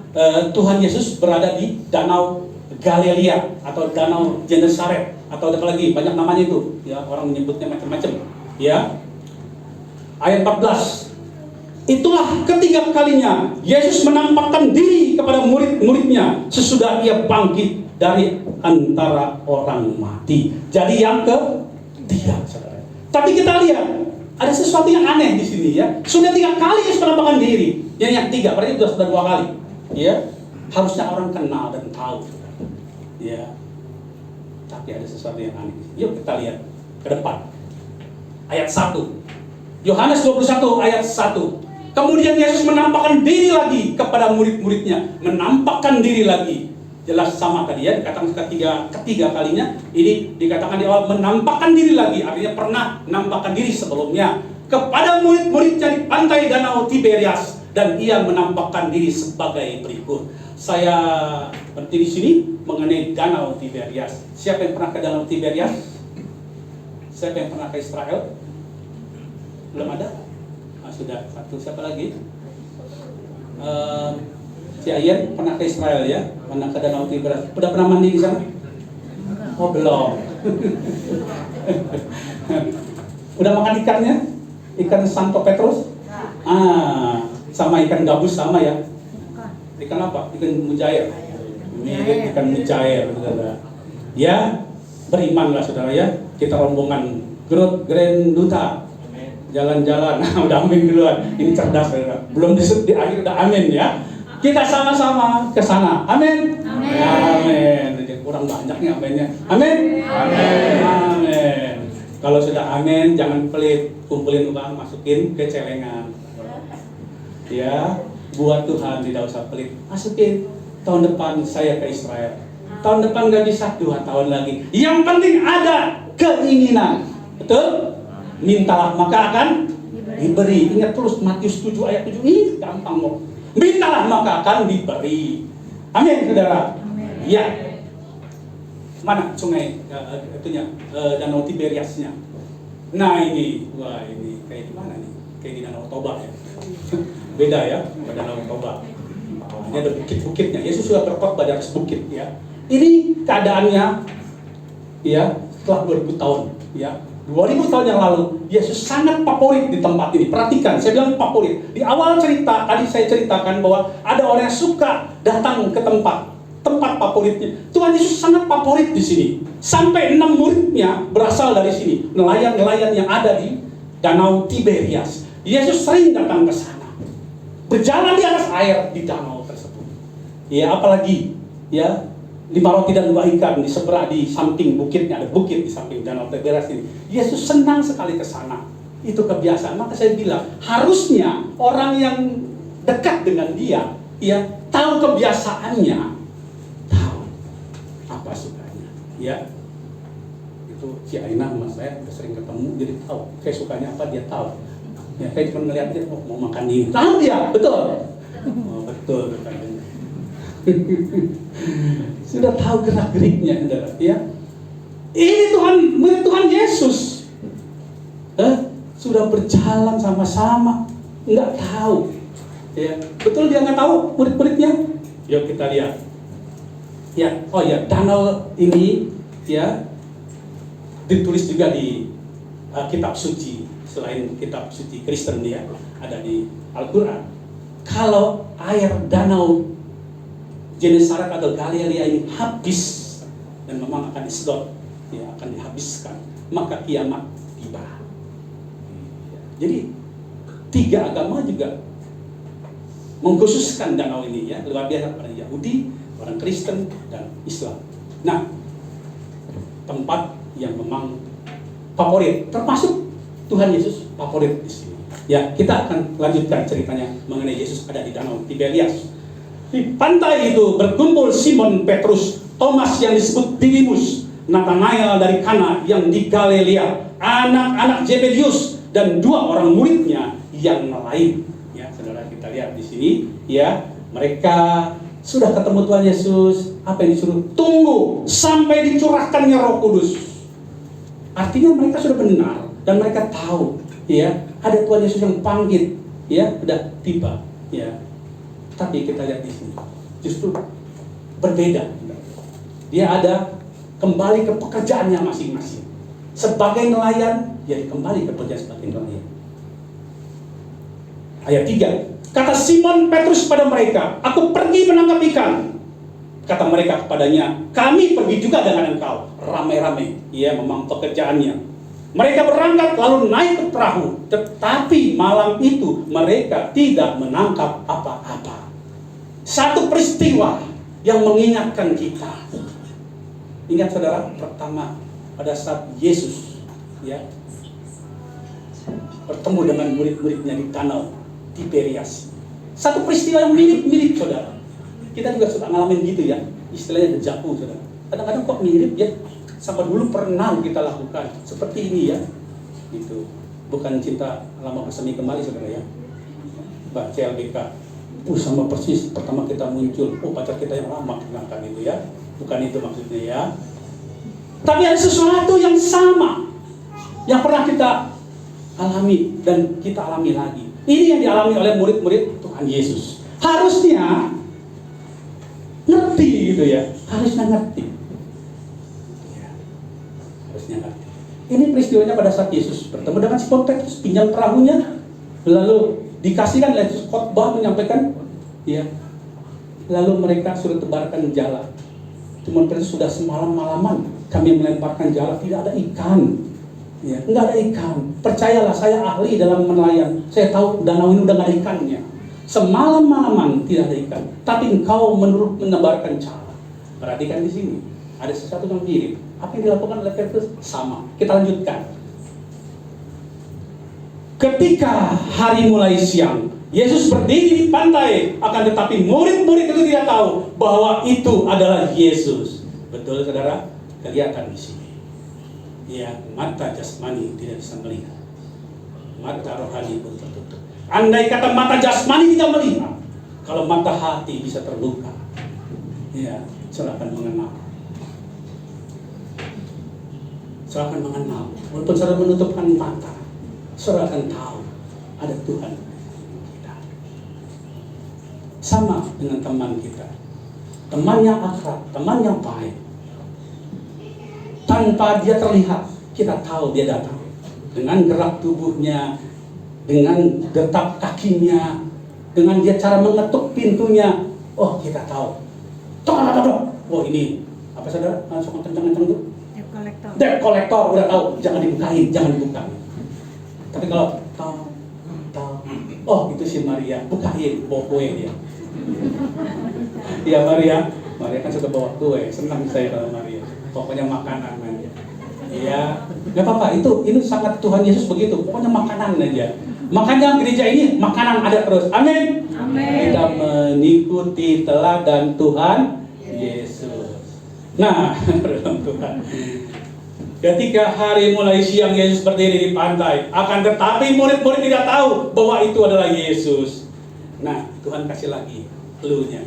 Tuhan Yesus berada di danau Galilea atau danau Genesaret atau apa lagi, banyak namanya itu. Ya, orang menyebutnya macam-macam. Ya, ayat 14. Itulah ketiga kalinya Yesus menampakkan diri kepada murid-muridnya sesudah Ia bangkit dari antara orang mati. Jadi yang ketiga, saudara. Tapi kita lihat ada sesuatu yang aneh di sini, ya. Sudah 3 kali Yesus menampakkan diri. Yang ketiga, berarti sudah 2 kali. Ya, harusnya orang kenal dan tahu. Ya, tapi ada sesuatu yang aneh. Yuk kita lihat ke depan. Ayat 1. Yohanes 21 ayat 1. Kemudian Yesus menampakkan diri lagi kepada murid-muridnya. Menampakkan diri lagi. Jelas sama tadi, ya, dikatakan ketiga kalinya. Ini dikatakan di awal menampakkan diri lagi. Artinya pernah menampakkan diri sebelumnya kepada murid-muridnya di pantai danau Tiberias. Dan Ia menampakkan diri sebagai berikut. Saya berhenti di sini mengenai danau Tiberias. Siapa yang pernah ke danau Tiberias? Siapa yang pernah ke Israel? Belum ada? Sudah satu. Siapa lagi? Si Ayen pernah ke Israel, ya, pernah ke danau Tiberias. Udah pernah mandi di sana? Oh belum. Udah makan ikannya? Ikan Santo Petrus? Sama ikan gabus sama, ya. Ikan apa? Ikan mujair. Mirip ikan mujair, saudara. Ya, berimanlah saudara, ya. Kita rombongan Growth Grand Duta. Jalan-jalan. Udah amin duluan. Ini cerdas, saudara. Belum di akhir udah amin, ya. Kita sama-sama ke sana. Amin. Amin. Kurang banyak nih aminnya. Amin. Amin. Kalau sudah amin, jangan pelit. Kumpulin uang, masukin ke celengan. Ya, buat Tuhan tidak usah pelit. Masukin. Tahun depan saya ke Israel. Tahun depan gak bisa, 2 tahun lagi. Yang penting ada keinginan. Betul? Mintalah maka akan diberi. Ingat terus Matius 7 ayat 7. Ini gampang kok. Mintalah maka akan diberi. Amin, saudara. Amin. Ya. Mana sungai Danau Tiberiasnya? Nah ini, wah ini kayak di mana nih? Kayak di Danau Toba ya. Beda ya, Danau Toba. Ini ada bukit-bukitnya. Yesus sudah berkhotbah di atas bukit ya. Ini keadaannya ya setelah 2000 tahun ya. 2000 tahun yang lalu Yesus sangat favorit di tempat ini. Perhatikan, saya bilang favorit. Di awal cerita tadi saya ceritakan bahwa ada orang yang suka datang ke tempat favoritnya. Tuhan Yesus sangat favorit di sini. Sampai 6 muridnya berasal dari sini. Nelayan-nelayan yang ada di Danau Tiberias. Yesus sering datang ke sana. Berjalan di atas air di danau tersebut. Ya, apalagi ya 5 roti dan 2 ikan di seberang di samping bukitnya, ada bukit di samping Danau Tiberias ini. Yesus senang sekali ke sana. Itu kebiasaan. Maka saya bilang, harusnya orang yang dekat dengan dia, ya, tahu kebiasaannya, tahu apa sukanya. Ya, itu si Aina sama saya udah sering ketemu, jadi tahu saya sukanya apa, dia tahu. Ya, saya cuma ngeliat dia, oh, mau makan ini, tahu dia, betul. Oh, betul katanya. Sudah tahu gerak-geriknya, ya. Ini murid Tuhan Yesus, sudah berjalan sama-sama, nggak tahu, ya. Betul dia nggak tahu murid-muridnya. Yuk kita lihat. Ya, oh ya, danau ini, ya, ditulis juga di kitab suci. Selain kitab suci Kristen ya, ada di Al-Quran. Kalau air danau Genesaret atau Galilea ini habis dan memang akan disedot, ya, akan dihabiskan, maka kiamat tiba. Jadi 3 agama juga mengkhususkan danau ini ya, luar biasa, pada Yahudi, orang Kristen dan Islam. Nah, tempat yang memang favorit, termasuk Tuhan Yesus favorit di sini. Ya, kita akan lanjutkan ceritanya mengenai Yesus ada di Danau Tiberias. Di pantai itu berkumpul Simon Petrus, Thomas yang disebut Didimus, Nathanael dari Kana yang di Galilea, anak-anak Zebedius dan 2 orang muridnya yang lain. Ya, saudara, kita lihat di sini, ya, mereka sudah ketemu Tuhan Yesus. Apa yang disuruh? Tunggu sampai dicurahkannya Roh Kudus. Artinya mereka sudah benar. Dan mereka tahu, ya, ada Tuhan Yesus yang panggil, ya, sudah tiba, ya. Tapi kita lihat di sini, justru berbeda. Dia ada kembali ke pekerjaannya masing-masing. Sebagai nelayan, dia kembali ke pekerjaan sebagai nelayan. Ayat 3, kata Simon Petrus pada mereka, aku pergi menangkap ikan. Kata mereka kepadanya, kami pergi juga dengan engkau. Ramai-ramai, ya, memang pekerjaannya. Mereka berangkat lalu naik ke perahu, tetapi malam itu mereka tidak menangkap apa-apa. Satu peristiwa yang mengingatkan kita. Ingat saudara, pertama pada saat Yesus, ya, bertemu dengan murid-muridnya di Danau Tiberias. Satu peristiwa yang mirip-mirip saudara. Kita juga suka ngalamin gitu ya, istilahnya dejavu saudara. Kadang-kadang kok mirip ya. Sampai dulu pernah kita lakukan seperti ini ya, itu bukan cinta lama bersemi kembali saudara ya, Mbak CLBK, sama persis pertama kita muncul, pacar kita yang lama kenalkan itu ya, bukan itu maksudnya ya. Tapi ada sesuatu yang sama yang pernah kita alami dan kita alami lagi. Ini yang dialami oleh murid-murid Tuhan Yesus. Harusnya ngerti gitu ya, harusnya ngerti. Ini peristiwanya pada saat Yesus bertemu dengan Simon Petrus, pinjam perahunya, lalu dikasihkan oleh Yesus khotbah menyampaikan, ya, lalu mereka sudah tebarkan jala. Simon Petrus sudah semalam-malaman kami melemparkan jala, tidak ada ikan, ya, nggak ada ikan. Percayalah, saya ahli dalam nelayan, saya tahu danau ini udah nggak ada ikannya. Semalam-malaman tidak ada ikan, tapi engkau menebarkan jala. Perhatikan di sini, ada sesuatu yang mirip. Apa yang dilakukan oleh Petrus? Sama. Kita lanjutkan. Ketika hari mulai siang, Yesus berdiri di pantai, akan tetapi murid-murid itu tidak tahu bahwa itu adalah Yesus. Betul saudara? Kelihatan di sini. Ya, mata jasmani tidak bisa melihat. Mata rohani pun tertutup. Andai kata mata jasmani tidak melihat, Kalau mata hati bisa terluka, ya, saudara akan mengenal. Saudara akan mengenal. Walaupun saudara menutupkan mata, saudara akan tahu ada Tuhan kita. Sama dengan teman kita. Teman yang akrab, teman yang baik. Tanpa dia terlihat, kita tahu dia datang. Dengan gerak tubuhnya, dengan detak kakinya, dengan dia cara mengetuk pintunya. Oh, kita tahu. Oh, ini apa saudara? Langsung kencang-kencang tuh. Debt collector, udah tahu, jangan dibukain, jangan dibuka. Tapi kalau tahu, oh itu si Maria, bukain, bawa kue dia. Iya Maria kan suka bawa kue, senang saya kalau Maria. Pokoknya makanan aja. Iya, nggak apa-apa, itu sangat Tuhan Yesus begitu, pokoknya makanan aja. Makanya gereja ini makanan ada terus, amin. Kita mengikuti teladan Tuhan Yesus. Nah, dalam Tuhan. Ketika hari mulai siang Yesus berdiri di pantai, akan tetapi murid-murid tidak tahu bahwa itu adalah Yesus. Nah, Tuhan kasih lagi clue-nya.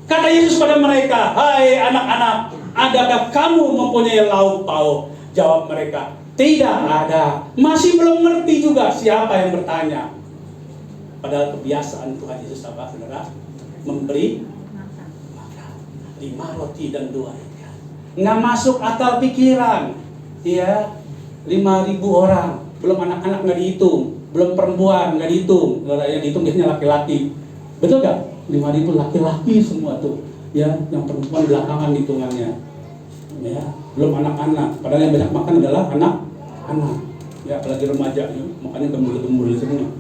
Kata Yesus pada mereka, "Hai anak-anak, adakah kamu mempunyai lauk pauk?" Jawab mereka, "Tidak ada." Masih belum ngerti juga siapa yang bertanya. Padahal kebiasaan Tuhan Yesus apa, saudara? Memberi makan 5 roti dan 2 ikan. Nggak masuk akal pikiran. Iya, 5.000 orang, belum anak-anak nggak dihitung, belum perempuan nggak dihitung, yang dihitung biasanya laki-laki, betul nggak? 5.000 laki-laki semua tuh, ya, yang perempuan belakangan hitungannya, ya, belum anak-anak, padahal yang banyak makan adalah anak-anak, ya, apalagi remaja, ya, makanya gemul-gemul semua,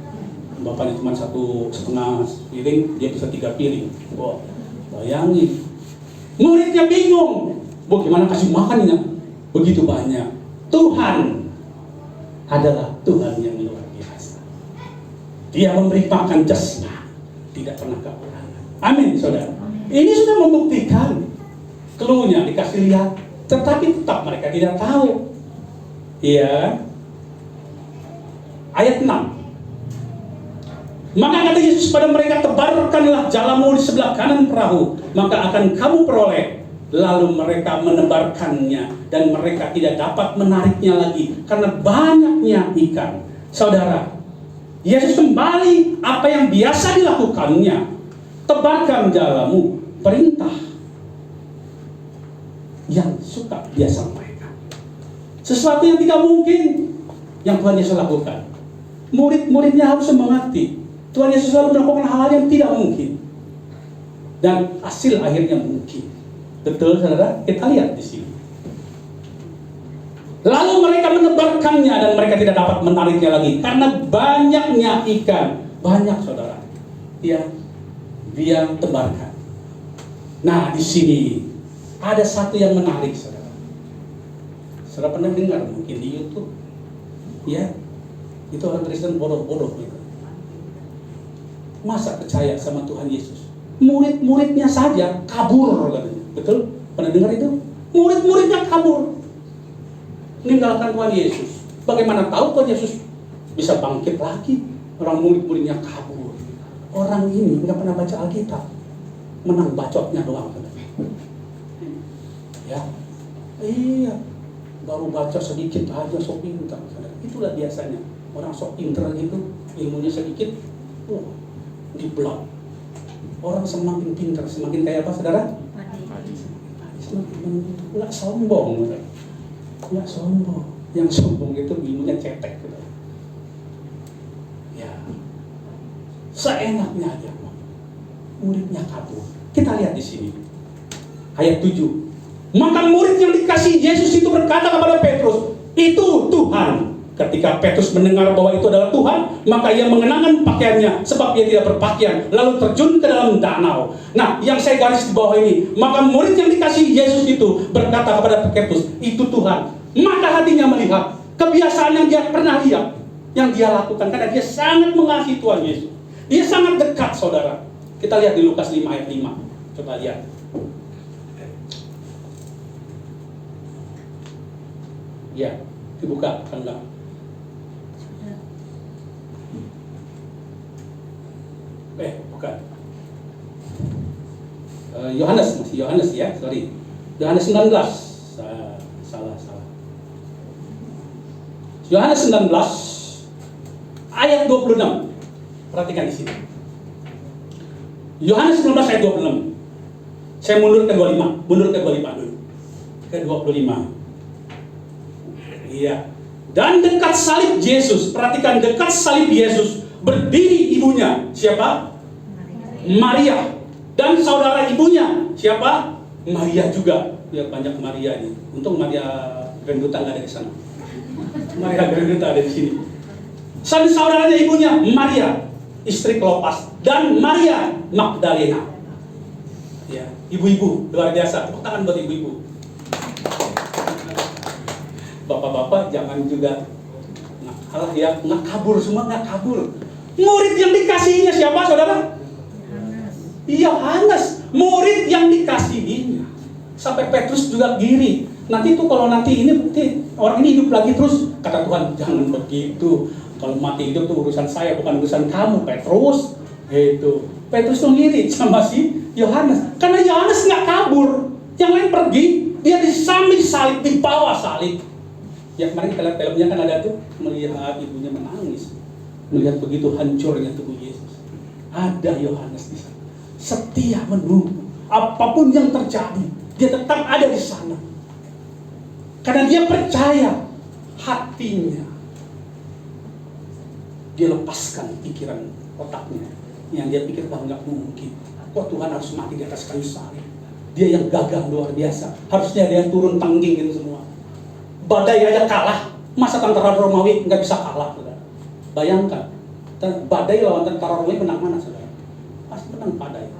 bapaknya cuma 1,5 piring, dia bisa 3 piring, wah, bayangin, muridnya bingung, gimana kasih makannya? Begitu banyak. Tuhan adalah Tuhan yang luar biasa. Dia memberi makan jasmani, tidak pernah kekurangan. Amin, saudara. Ini sudah membuktikan. Clue-nya dikasih lihat, tetapi tetap mereka tidak tahu. Iya. Ayat 6. Maka kata Yesus pada mereka, "Tebarkanlah jalamu di sebelah kanan perahu, maka akan kamu peroleh." Lalu mereka menebarkannya dan mereka tidak dapat menariknya lagi karena banyaknya ikan. Saudara, Yesus kembali apa yang biasa dilakukannya. Tebarkan jalamu, perintah yang suka dia sampaikan. Sesuatu yang tidak mungkin yang Tuhan Yesus lakukan. Murid-muridnya harus mengerti. Tuhan Yesus selalu melakukan hal yang tidak mungkin. Dan hasil akhirnya mungkin. Betul, saudara? Kita lihat di sini. Lalu mereka menebarkannya dan mereka tidak dapat menariknya lagi karena banyaknya ikan. Banyak, saudara. Ya, dia tebarkan. Nah, di sini ada satu yang menarik, saudara. Saudara pernah dengar mungkin di YouTube? Ya, itu orang Kristen bodoh-bodoh gitu. Masa percaya sama Tuhan Yesus? Murid-muridnya saja kabur katanya. Betul? Pernah dengar itu? Murid-muridnya kabur, meninggalkan Tuhan Yesus. Bagaimana tahu Tuhan Yesus bisa bangkit lagi? Orang murid-muridnya kabur. Orang ini nggak pernah baca Alkitab, menang bacotnya doang. Ya, iya, baru baca sedikit aja sok pintar. Itulah biasanya orang sok pintar gitu, ilmunya sedikit, diblok. Orang semakin pintar, semakin kayak apa, saudara? Nggak sombong, nggak sombong. Yang sombong itu ilmunya cetek, gitu. Ya, seenaknya aja, muridnya kabur. Kita lihat di sini, ayat 7. Maka murid yang dikasih Yesus itu berkata kepada Petrus, "Itu Tuhan." Ketika Petrus mendengar bahwa itu adalah Tuhan, maka ia mengenakan pakaiannya sebab ia tidak berpakaian, lalu terjun ke dalam danau. Nah, yang saya garis di bawah ini, maka murid yang dikasih Yesus itu berkata kepada Petrus, "Itu Tuhan." Maka hatinya melihat kebiasaan yang dia pernah lihat, yang dia lakukan, karena dia sangat mengasihi Tuhan Yesus. Dia sangat dekat, saudara. Kita lihat di Lukas 5 ayat 5. Coba lihat. Ya, dibuka kan enggak? Bukan. Yohanes ya, sorry. Yohanes 19. Salah. Yohanes 19 ayat 26. Perhatikan di sini. Yohanes 19 ayat 26. Saya mundur ke 25 dulu. Ke 25. Iya. Dan dekat salib Yesus, perhatikan, dekat salib Yesus berdiri ibunya. Siapa? Maria. Dan saudara ibunya siapa? Maria juga. Ya, banyak Maria ini. Untung Maria Granduta nggak ada di sana. Maria Granduta ada di sini. Dan saudaranya ibunya Maria, istri Klopas, dan Maria Magdalena. Ya, ibu-ibu luar biasa. Tepuk tangan buat ibu-ibu. Bapak-bapak jangan juga nggak kabur semua, nggak kabur. Murid yang dikasihinya siapa, saudara? Yohanes, murid yang dikasihinya. Sampai Petrus juga giri. Nanti tuh kalau nanti orang ini hidup lagi terus, kata Tuhan, jangan begitu. Kalau mati hidup tuh urusan saya, bukan urusan kamu, Petrus. Itu Petrus tuh ngiri sama si Yohanes, karena Yohanes nggak kabur. Yang lain pergi, dia disambi salib, di bawah salib. Ya kemarin kita lihat filmnya kan ada tuh, melihat ibunya menangis, melihat begitu hancurnya tubuh Yesus. Ada Yohanes di sana, setia menunggu apapun yang terjadi, dia tetap ada di sana. Karena dia percaya, hatinya dia lepaskan pikiran otaknya yang dia pikir bahwa nggak mungkin. Kok Tuhan harus mati di atas kayu salib? Dia yang gagah luar biasa. Harusnya dia turun tangging itu semua. Badai aja kalah, masa tentara Romawi nggak bisa kalah, saudara? Bayangkan, badai lawan tentara Romawi menang mana, saudara? Pasti menang badai.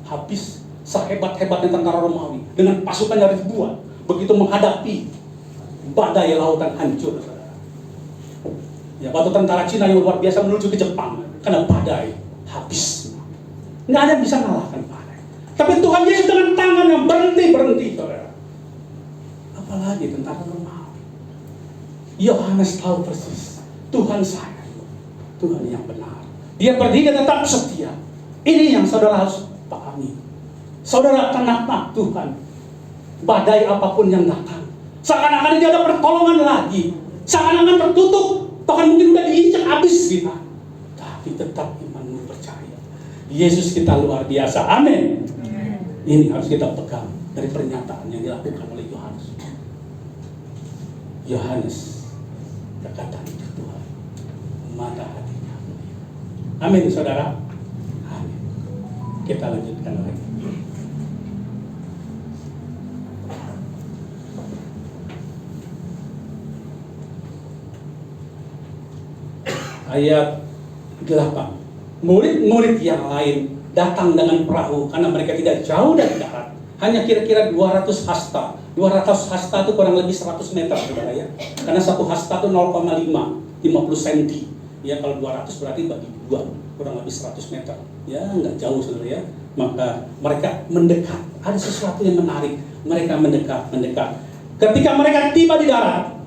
Habis sehebat-hebatnya tentara Romawi dengan pasukannya ribuan, begitu menghadapi badai lautan hancur, saudara. Ya, waktu tentara Cina yang luar biasa menuju ke Jepang karena badai, habis. Nggak ada yang bisa mengalahkan badai. Tapi Tuhan Yesus dengan tangan yang berhenti, saudara. Apalagi tentara Romawi. Yohanes tahu persis, Tuhan saya, Tuhan yang benar. Dia berdiri tetap setia. Ini yang saudara harus pahami. Saudara kenapa Tuhan, badai apapun yang datang, seakan-akan tidak ada pertolongan lagi, seakan-akan tertutup, bahkan mungkin sudah diinjak habis kita, tapi tetap imanmu percaya. Yesus kita luar biasa, amin. Ini harus kita pegang dari pernyataan yang dilakukan oleh Yohanes. Yohanes berkata itu Tuhan, mata hatinya. Amin, saudara. Amin. Kita lanjutkan lagi. Ayat 8. Murid-murid yang lain datang dengan perahu karena mereka tidak jauh dari darat. Hanya kira-kira 200 hasta. 200 hasta itu kurang lebih 100 meter, saudara ya. Karena satu hasta itu 0,50 cm. Ya, kalau 200 berarti bagi 2, kurang lebih 100 meter. Ya, nggak jauh, saudara ya. Maka mereka mendekat. Ada sesuatu yang menarik. Mereka mendekat. Ketika mereka tiba di darat,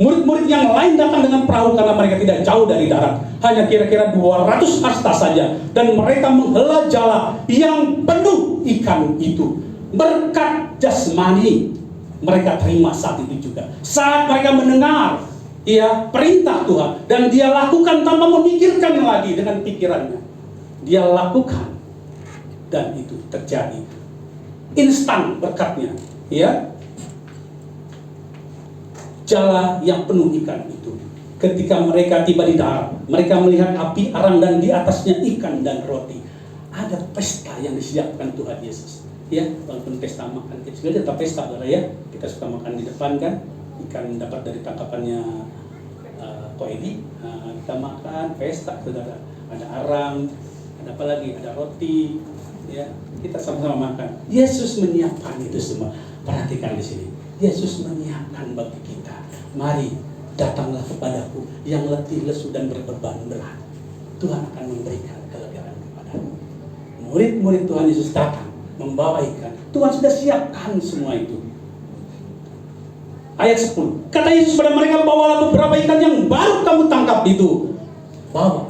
murid-murid yang lain datang dengan perahu karena mereka tidak jauh dari darat. Hanya kira-kira 200 hasta saja. Dan mereka menghela jala yang penuh ikan itu. Berkat jasmani mereka terima saat itu juga. Saat mereka mendengar perintah Tuhan, dan dia lakukan tanpa memikirkan lagi dengan pikirannya. Dia lakukan, dan itu terjadi. Instan berkatnya. Jala yang penuh ikan itu. Ketika mereka tiba di darat, mereka melihat api arang dan di atasnya ikan dan roti. Ada pesta yang disiapkan Tuhan Yesus. Ya, walaupun pesta makan kecil, tetap pesta, saudara ya. Kita suka makan di depan kan, ikan dapat dari tangkapannya Ko Edi. Kita makan pesta, saudara. Ada arang, ada apa lagi? Ada roti. Ya, kita sama-sama makan. Yesus menyiapkan itu semua. Perhatikan di sini. Yesus menyiapkan bagi kita. Mari, datanglah kepadaku yang letih, lesu, dan berbeban berat. Tuhan akan memberikan kelegaan kepadamu. Murid-murid Tuhan Yesus datang membawa ikan. Tuhan sudah siapkan semua itu. Ayat 10. Kata Yesus pada mereka, bawalah beberapa ikan yang baru kamu tangkap itu. Bawa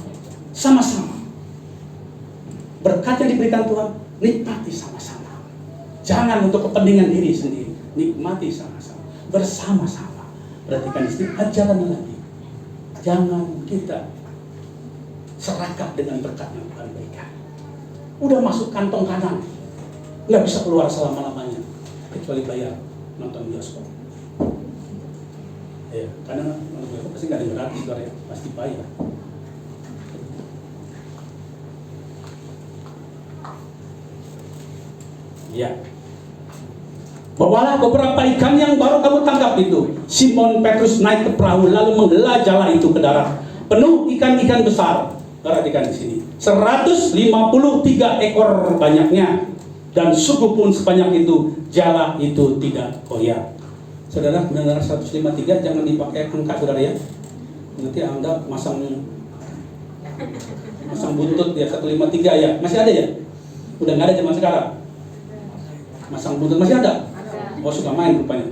sama-sama. Berkat yang diberikan Tuhan, nikmati sama-sama. Jangan untuk kepentingan diri sendiri, nikmati sama-sama, bersama-sama. Perhatikan istri, jalan lagi. Jangan kita serakah dengan berkat yang Tuhan berikan. Udah masuk kantong kanan, nggak bisa keluar selama-lamanya, kecuali bayar nonton bioskop. Ya, karena nonton bioskop pasti nggak ada yang gratis, saudara, pasti bayar. Ya. Bawalah beberapa ikan yang baru kamu tangkap itu. Simon Petrus naik ke perahu lalu menghela jala itu ke darat. Penuh ikan-ikan besar. Perhatikan di sini. 153 ekor banyaknya. Dan suku pun sebanyak itu, jala itu tidak koyak. Saudara, benar 153 jangan dipakai angka, saudara ya. Nanti Anda masang buntut ya 153 ya. Masih ada ya? Udah nggak ada zaman sekarang. Masang buntut masih ada? Oh, suka main rupanya.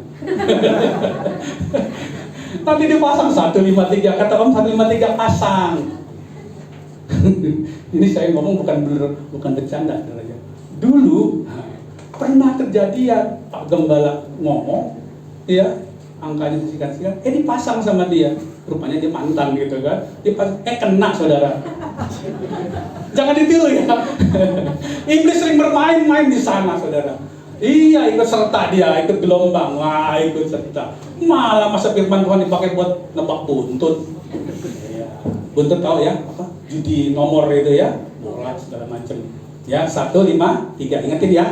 Nanti dipasang 153, kata Om 153 pasang. Ini saya ngomong bukan bercanda, saudara. Dulu pernah terjadi ya, Pak Gembala ngomong, ya angkanya disikat-sikat, dipasang sama dia. Rupanya dia mantan gitu kan. Dipasang, kena, saudara. Jangan ditiru ya. Iblis sering bermain-main di sana, saudara. Iya, ikut serta dia, ikut gelombang. Wah, ikut serta. Malah masa firman Tuhan dipakai buat nebak buntut. Ya. Buntut tahu ya, apa? Judi nomor itu ya, bola segala macam. Ya, 153, ingetin ya.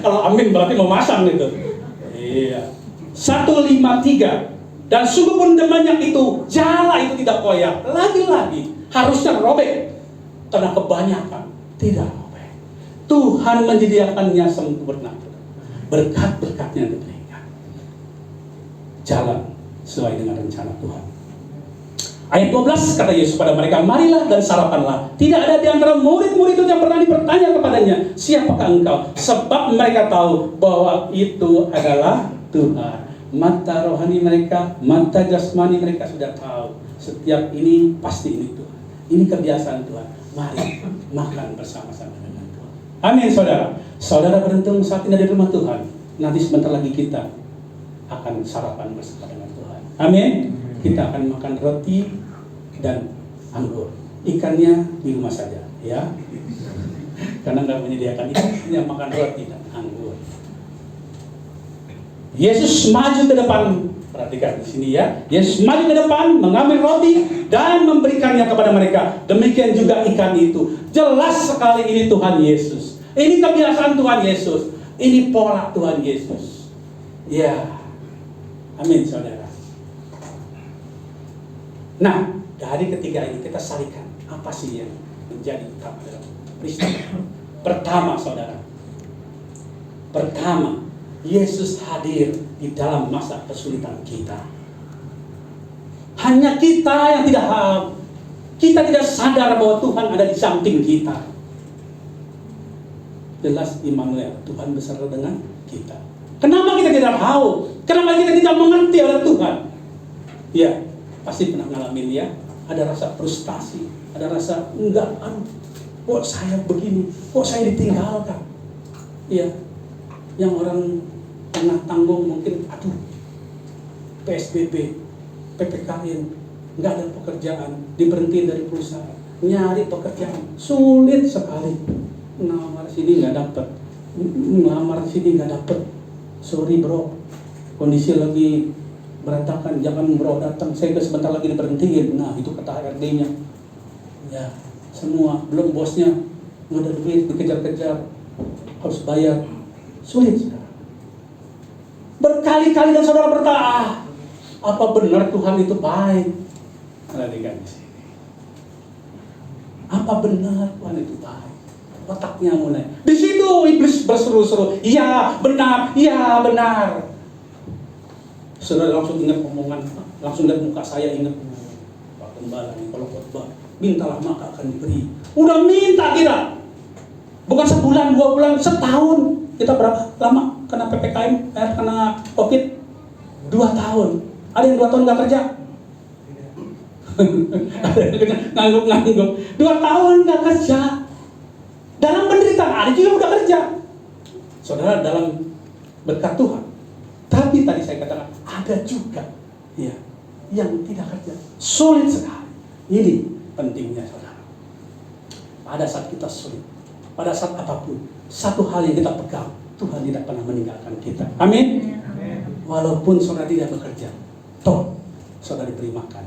Kalau amin berarti mau masang gitu. Iya. 153. Dan sungguh pun banyak itu, jala itu tidak koyak. Lagi-lagi harusnya robek. Karena kebanyakan tidak. Tuhan menyediakannya sempurna. Berkat-berkatnya diberikan. Jalan sesuai dengan rencana Tuhan. Ayat 12 kata Yesus pada mereka, marilah dan sarapanlah. Tidak ada di antara murid-murid itu yang pernah dipertanya kepadanya, siapakah engkau? Sebab mereka tahu bahwa itu adalah Tuhan. Mata rohani mereka, mata jasmani mereka sudah tahu. Setiap ini pasti ini Tuhan. Ini kebiasaan Tuhan. Mari makan bersama-sama dengan Tuhan. Amin, saudara. Saudara beruntung saat ini ada di rumah Tuhan. Nanti sebentar lagi kita akan sarapan bersama dengan Tuhan. Amin. Kita akan makan roti dan anggur. Ikannya di rumah saja, ya. Karena nggak menyediakan ikan, yang makan roti dan anggur. Yesus maju ke depan. Perhatikan di sini ya. Yesus maju ke depan, mengambil roti dan memberikannya kepada mereka. Demikian juga ikan itu. Jelas sekali ini Tuhan Yesus. Ini kebiasaan Tuhan Yesus. Ini pola Tuhan Yesus. Ya. Amin, saudara. Nah, dari ketiga ini kita sarikan apa sih yang menjadi utama dalam peristiwa. Pertama, saudara. Pertama, Yesus hadir di dalam masa kesulitan kita. Hanya kita yang kita tidak sadar bahwa Tuhan ada di samping kita. Jelas Immanuel, Tuhan beserta dengan kita. Kenapa kita tidak tahu? Kenapa kita tidak mengerti oleh Tuhan? Ya, pasti pernah ngalamin ya. Ada rasa frustasi, ada rasa enggak, kok saya begini, kok saya ditinggalkan. Iya, yang orang tengah tanggung mungkin, PSBB, PPKN, nggak ada pekerjaan, diberhentiin dari perusahaan, nyari pekerjaan sulit sekali. Ngelamar sini nggak dapet, ngelamar sini nggak dapet. Sorry bro, kondisi lagi berantakan, jangan bro datang, saya sebentar lagi diberhentiin. Nah itu kata HRD-nya. Ya, semua belum bosnya nggak ada duit, dikejar-kejar, harus bayar, sulit. Berkali-kali dan saudara bertanya, apa benar Tuhan itu baik? Perhatikan di sini. Apa benar Tuhan itu baik? Otaknya mulai. Di situ iblis berseru-seru, iya benar, iya benar. Saudara langsung ingat omongan, langsung lihat muka saya, ingat Pak Gembala nih, kalau khotbah, mintalah maka akan diberi. Udah minta kita, bukan sebulan, 2 bulan, setahun. Kita berapa lama kena PPKM, kena COVID? 2 tahun. Ada yang 2 tahun nggak kerja? Ada yang ngangguk-ngangguk. 2 tahun nggak kerja. Dalam penderitaan ada juga udah kerja. Saudara, dalam berkat Tuhan. Tapi tadi saya katakan ada juga ya yang tidak kerja. Sulit sekali. Ini pentingnya saudara. Pada saat kita sulit, pada saat apapun, satu hal yang kita pegang, Tuhan tidak pernah meninggalkan kita. Amin. Walaupun saudara tidak bekerja, toh saudara diberi makan.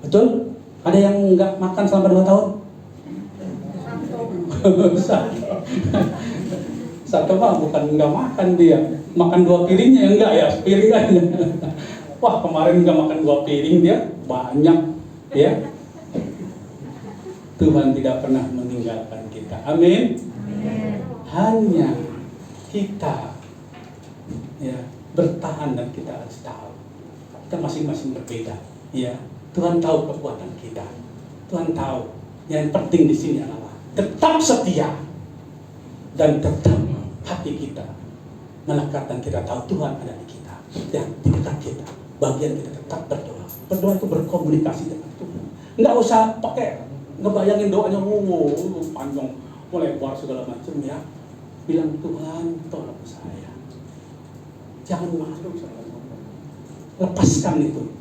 Betul? Ada yang nggak makan selama 2 tahun? Satu mah bukan nggak makan dia, makan 2 piringnya enggak ya, sepiring aja. Wah, kemarin nggak makan 2 piring dia, banyak ya. Tuhan tidak pernah meninggalkan kita. Amin. Hanya kita ya bertahan, dan kita harus tahu kita masing-masing berbeda. Ya, Tuhan tahu kekuatan kita. Tuhan tahu. Yang penting di sini adalah tetap setia dan tetap hati kita melekat, dan kita tahu Tuhan ada di kita dan di dekat kita. Bagian kita tetap berdoa. Berdoa itu berkomunikasi dengan Tuhan. Nggak usah pakai ngebayangin doanya panjang, lebar segala macam ya. Bilang, Tuhan tolong saya. Jangan malu saudara. Lepaskan itu.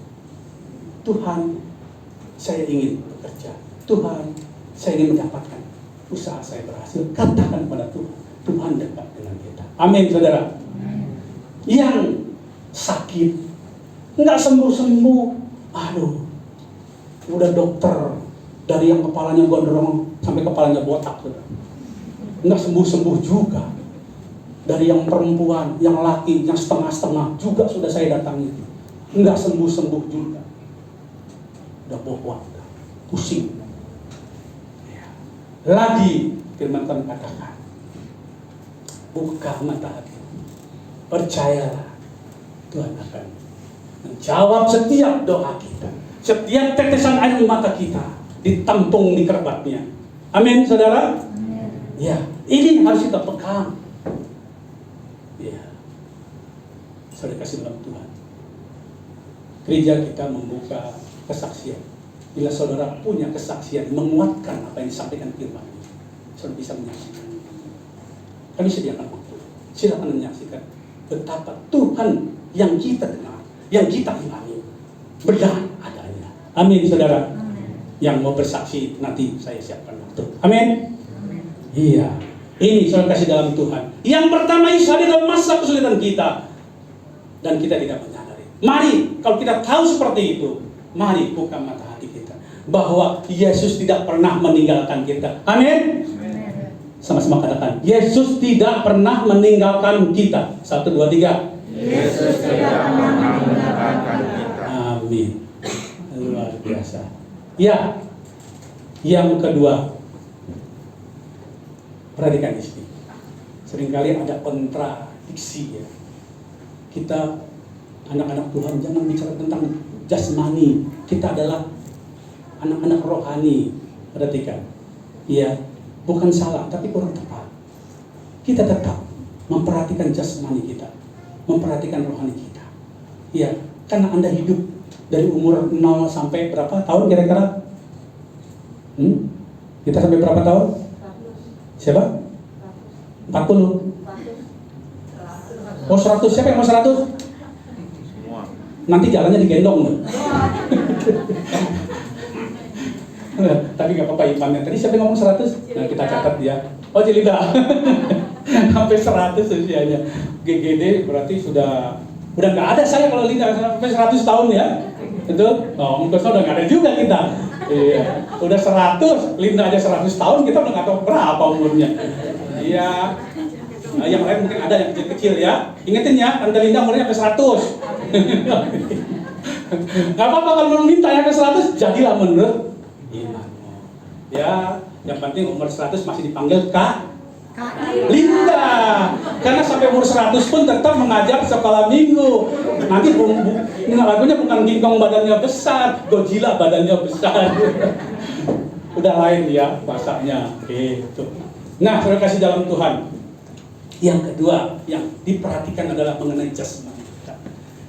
Tuhan, saya ingin bekerja. Tuhan, saya ingin mendapatkan usaha saya berhasil. Katakan pada Tuhan, Tuhan dekat dengan kita. Amin saudara. Yang sakit nggak sembuh-sembuh, aduh, udah dokter dari yang kepalanya gondrong sampai kepalanya botak, saudara, nggak sembuh-sembuh juga. Dari yang perempuan, yang laki, yang setengah-setengah juga sudah saya datangi, nggak sembuh-sembuh juga. Udah bohong, pusing. Lagi firman Tuhan katakan, buka mata hati, percayalah Tuhan akan menjawab setiap doa kita, setiap tetesan air mata kita ditampung di kerabatnya. Amin saudara. Ya, ini harus kita pegang. Ya, saudara kasih dalam Tuhan, gereja kita membuka kesaksian. Bila saudara punya kesaksian menguatkan apa yang disampaikan firman, saudara bisa menyaksikan. Kami sediakan waktu. Silakan menyaksikan betapa Tuhan yang kita dengar, yang kita imani, benar adanya. Amin saudara. Yang mau bersaksi nanti saya siapkan waktu. Amin. Iya. Ini saudara kasih dalam Tuhan. Yang pertama, Yesus hadir dalam masa kesulitan kita, dan kita tidak menyadari. Mari, kalau kita tahu seperti itu, mari buka mata hati kita bahwa Yesus tidak pernah meninggalkan kita. Amin. Sama-sama katakan, Yesus tidak pernah meninggalkan kita. 1, 2, 3. Yesus tidak pernah meninggalkan kita. Amin. Luar biasa. Ya. Yang kedua, perhatikan di sini. Seringkali ada kontradiksi ya. Kita anak-anak Tuhan jangan bicara tentang jasmani. Kita adalah anak-anak rohani. Perhatikan. Ya, bukan salah, tapi kurang tepat. Kita tetap memperhatikan jasmani kita, memperhatikan rohani kita. Ya, karena Anda hidup dari umur 0 sampai berapa tahun kira-kira? Kita sampai berapa tahun? Siapa? 40. Oh 100, siapa yang mau 100? Semua. Nanti jalannya digendong loh. Tapi gak apa-apa imannya. Tadi siapa yang ngomong 100? Nah kita catat ya. Oh Cilida. Sampai 100 usianya. GGD berarti sudah gak ada saya kalau Linda sampai 100 tahun ya. Betul? Oh mungkin udah gak ada juga kita. Iya. Udah 100, Linda aja 100 tahun, kita udah gak tahu berapa umurnya. Iya. Nah, yang lain mungkin ada yang kecil-kecil ya. Ingetin ya, Tante Linda umurnya sampai 100. Gak apa-apa kalau minta yang ke 100, jadilah menurut imanmu. Ya, yang penting umur 100 masih dipanggil Kak Linda. Karena sampai umur 100 pun tetap mengajar sekolah minggu. Nanti lagunya bukan King Kong badannya besar, Godzilla badannya besar. Udah lain ya bahasanya gitu. Nah, saudara kasih dalam Tuhan. Yang kedua yang diperhatikan adalah mengenai jasmani kita.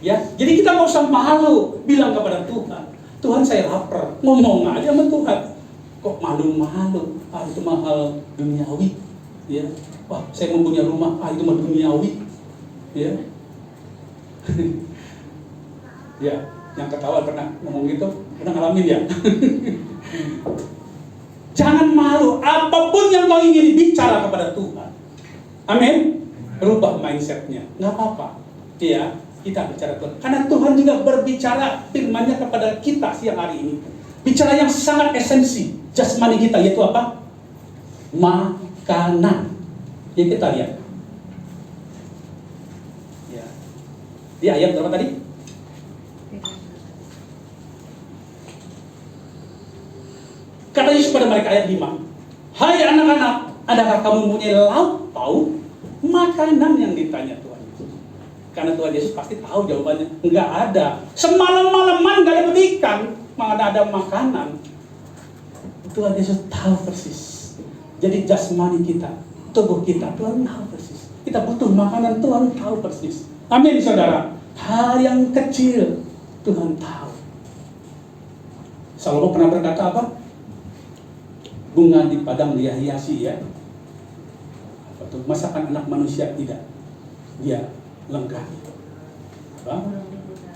Ya, jadi kita nggak usah malu bilang kepada Tuhan, Tuhan saya lapar, ngomong aja sama Tuhan. Kok malu-malu? Itu mahal duniawi. Ya, wah saya mau punya rumah, itu mah duniawi. Ya, ya, yang ketawa pernah ngomong gitu, pernah ngalamin ya. Jangan malu, apapun yang kau ingin bicara kepada Tuhan. Amin. Rubah mindsetnya, nggak apa-apa. Ya, kita bicara Tuhan. Karena Tuhan juga berbicara firman-Nya kepada kita siang hari ini. Bicara yang sangat esensi jasmani kita, yaitu apa? Makanan. Yang kita lihat. Ya. Di ayat berapa tadi? Kata Yesus pada mereka ayat 5. Hai anak-anak, adakah kamu mempunyai lauk pauk? Makanan yang ditanya Tuhan Yesus. Karena Tuhan Yesus pasti tahu jawabannya. Enggak ada. Semalam-malaman enggak dapat ikan, mana ada makanan. Tuhan Yesus tahu persis. Jadi jasmani kita, tubuh kita, Tuhan tahu persis. Kita butuh makanan, Tuhan tahu persis. Amin saudara. Hal yang kecil Tuhan tahu. Salomo pernah berkata apa? Bunga di padang dia hiasi ya. Apa tuh? Masakan anak manusia tidak. Dia lengkapi. Apa?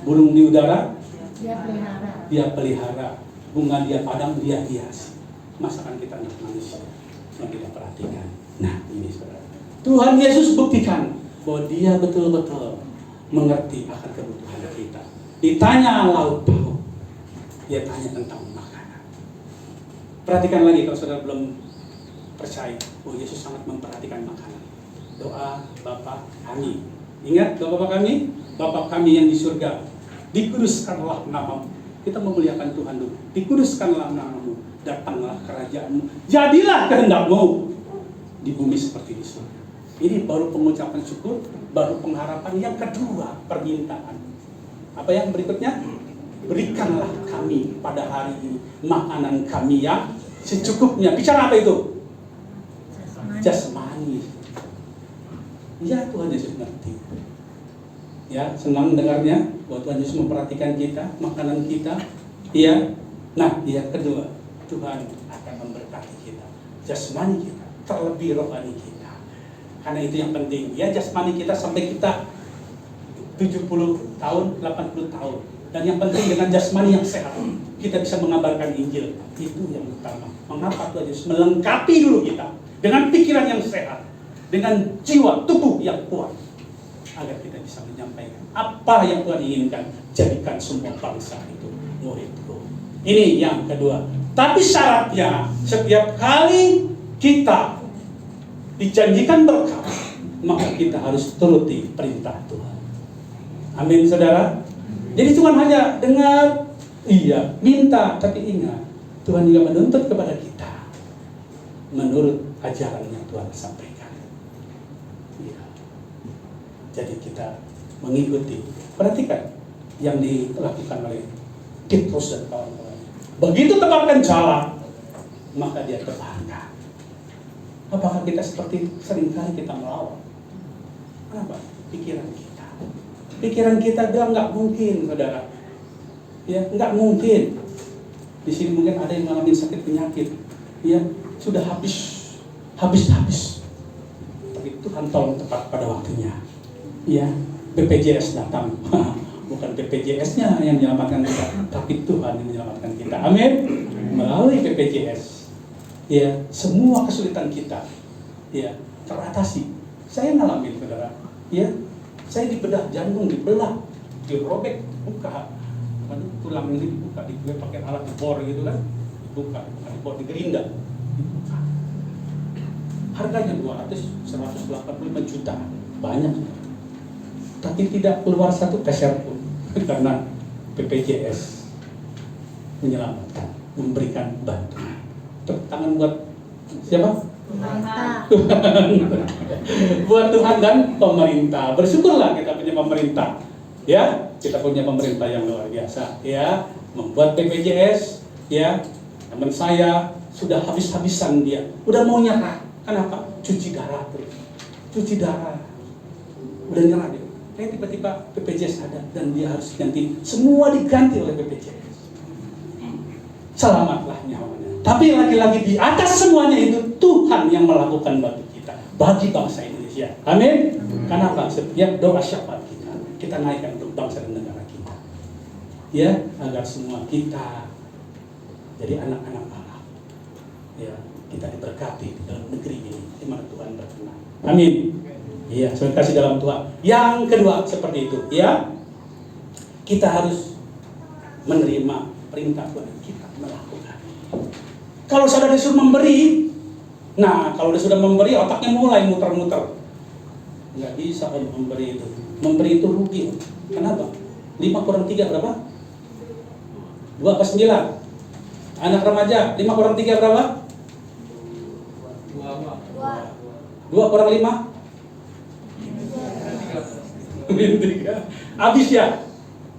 Burung di udara dia pelihara. Bunga dia padang dia hiasi. Masakan kita anak manusia yang kita perhatikan. Nah ini saudara, Tuhan Yesus buktikan bahwa dia betul-betul mengerti akan kebutuhan kita. Ditanya lauk pauk, dia tanya tentang makanan. Perhatikan lagi kalau saudara belum percaya bahwa Yesus sangat memperhatikan makanan. Doa Bapa kami. Ingat doa Bapa kami? Bapa kami yang di surga, dikuduskanlah namamu. Kita memuliakan Tuhan dulu. Dikuduskanlah namamu, datanglah kerajaanmu, jadilah kehendakmu di bumi seperti di surga. Ini baru pengucapan syukur, baru pengharapan. Yang kedua, permintaan. Apa yang berikutnya? Berikanlah kami pada hari ini makanan kami yang secukupnya. Bicara apa itu? Jasmani. Ya, Tuhan Yesus ngerti. Ya, senang dengarnya bahwa Tuhan Yesus memperhatikan kita, makanan kita. Ya. Nah, yang kedua, Tuhan akan memberkati kita, jasmani kita, terlebih rohani kita. Karena itu yang penting. Ya, jasmani kita sampai kita 70 tahun, 80 tahun. Dan yang penting dengan jasmani yang sehat, kita bisa mengabarkan Injil. Itu yang utama. Mengapa Tuhan Yesus melengkapi dulu kita dengan pikiran yang sehat, dengan jiwa, tubuh yang kuat, agar kita bisa menyampaikan apa yang Tuhan inginkan. Jadikan semua bangsa itu muridku. Ini yang kedua. Tapi syaratnya, setiap kali kita dijanjikan berkat, maka kita harus turuti perintah Tuhan. Amin saudara. Jadi Tuhan hanya dengar, iya, minta, tapi ingat, Tuhan juga menuntut kepada kita menurut ajaran yang Tuhan sampaikan. Iya. Jadi kita mengikuti. Perhatikan yang dilakukan oleh Petrus dan kawan-kawan. Begitu tebarkan jalan, maka dia tebarkan. Apakah kita seperti seringkali kita melawan? Kenapa? Pikiran kita. Pikiran kita bilang nggak mungkin, saudara. Ya, nggak mungkin. Di sini mungkin ada yang mengalami sakit penyakit. Ya, sudah habis. Tapi Tuhan tolong tepat pada waktunya. Ya, BPJS datang. Bukan BPJS-nya yang menyelamatkan kita, tapi Tuhan yang menyelamatkan kita. Amin. Melalui BPJS, ya, semua kesulitan kita, ya, teratasi. Saya ngalamin, saudara. Ya, saya dibedah jantung, dibelah, dirobek, buka. Tulang ini dibuka, gue pakai alat bor gitu kan, dibuka, bor digerinda, dibuka. Harganya 185 juta, banyak. Tapi tidak keluar satu peser pun, karena BPJS menyelamatkan, memberikan bantuan. Tepuk tangan buat siapa? Buat Tuhan dan pemerintah. Bersyukurlah kita punya pemerintah. Ya, kita punya pemerintah yang luar biasa. Ya, membuat BPJS. Ya, teman saya sudah habis-habisan dia. Udah mau nyerah. Kenapa? Cuci darah terus. Cuci darah. Udah nyerah dia. Tiba-tiba BPJS ada dan dia harus ganti. Semua diganti oleh BPJS. selamatlah nyawanya. Tapi lagi-lagi di atas semuanya itu Tuhan yang melakukan bagi kita, bagi bangsa Indonesia. Amin. Kenapa? Setiap doa syafaat kita naikkan untuk bangsa dan negara kita. Ya, agar semua kita jadi anak-anak Allah. Ya, kita diberkati dalam negeri ini di mana Tuhan berkenan. Amin. Iya, terima kasih dalam Tuhan. Yang kedua seperti itu, ya. Kita harus menerima perintah Tuhan, kita melakukan. Kalau saudara disuruh memberi, nah kalau dia sudah memberi, otaknya mulai muter-muter. Nggak bisa kalau memberi itu. Memberi itu rugi. Kenapa? 5 kurang 3 berapa? 2 apa 9? Anak remaja, 5 kurang 3 berapa? 2 kurang 5? 3. Habis ya?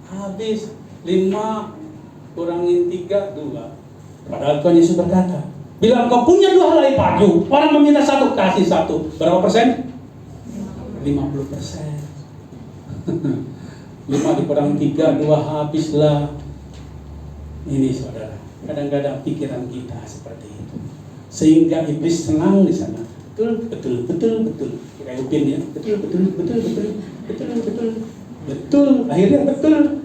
Habis. 5 kurangin 3, 2. Padahal Tuhan Yesus berkata, bila engkau punya 2 helai baju, orang meminta 1, kasih 1. Berapa persen? 50%. 5 dikurang 3, 2 habislah. Ini saudara, kadang-kadang pikiran kita seperti itu, sehingga iblis senang di sana. Betul. Kayak Upin ya, betul. Akhirnya betul.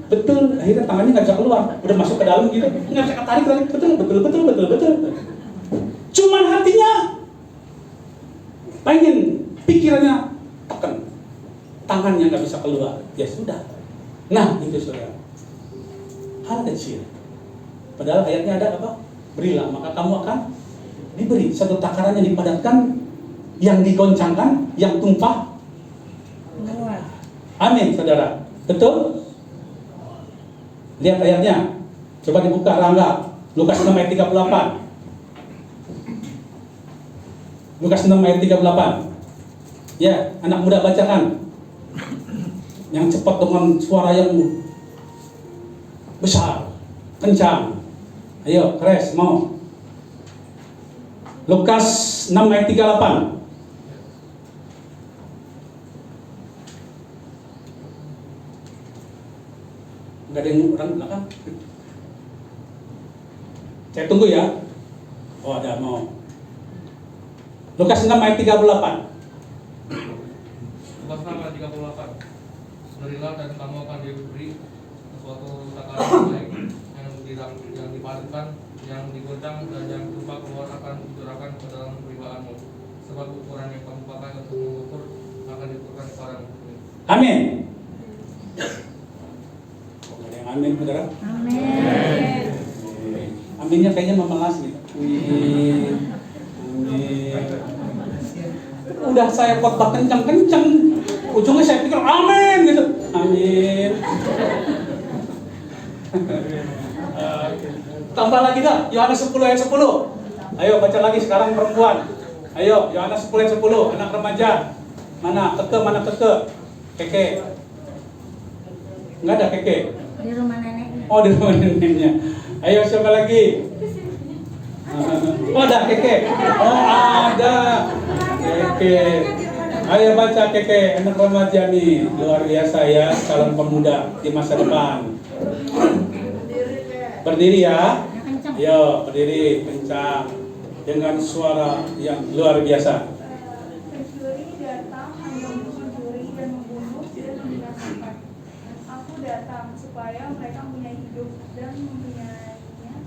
Akhirnya tangannya nggak bisa keluar, udah masuk ke dalam gitu, nggak bisa ketarik lagi. Betul. Cuman hatinya pengen, pikirannya tekan, tangannya nggak bisa keluar. Ya sudah. Nah itu saudara, hal kecil. Padahal ayatnya ada apa? Berilah, maka kamu akan diberi. Satu takaran yang dipadatkan, yang digoncangkan, yang tumpah. Amin, saudara. Betul? Lihat ayatnya. Coba dibuka Rangga. Lukas 6 ayat 38. Lukas 6 ayat 38. Ya, anak muda bacakan. Yang cepat dengan suara yang besar, kencang. Ayo, keres, mau. Lukas 6 ayat 38. Enggak ada yang orang belakang. Saya tunggu ya. Oh, ada mau. Lukas 6 ayat 38. Lukas 6 ayat 38. Berilah dan kamu akan diberi suatu takaran yang baik, yang dipadatkan, yang digoncang dan yang tumpah keluar akan dicurahkan ke dalam peribaanmu. Sebab ukuran yang kamu pakai untuk mengukur akan diukurkan kepadamu. Amin. Ada yang amin, saudara? Amin. Aminnya kayaknya memelas gitu. Amin. Udah saya khotbah kencang-kencang, ujungnya saya pikir amin gitu. Amin. Tambah lagi dah, Yohanes 10 ayat 10. Ayo baca lagi sekarang perempuan. Ayo, Yohanes 10 ayat 10, anak remaja. Mana keke? Keke. Enggak ada keke. Di rumah neneknya. Oh, di rumah neneknya. Ayo siapa lagi? Oh, ada keke. Oh, ada. Keke. Ayo baca keke, anak remaja nih. Luar biasa ya, calon pemuda di masa depan. Berdiri ya. Ayo, berdiri kencang dengan suara yang luar biasa. Pencuri datang hanya untuk mencuri dan membunuh dan membinasakan. Aku datang supaya mereka mempunyai hidup dan mempunyainya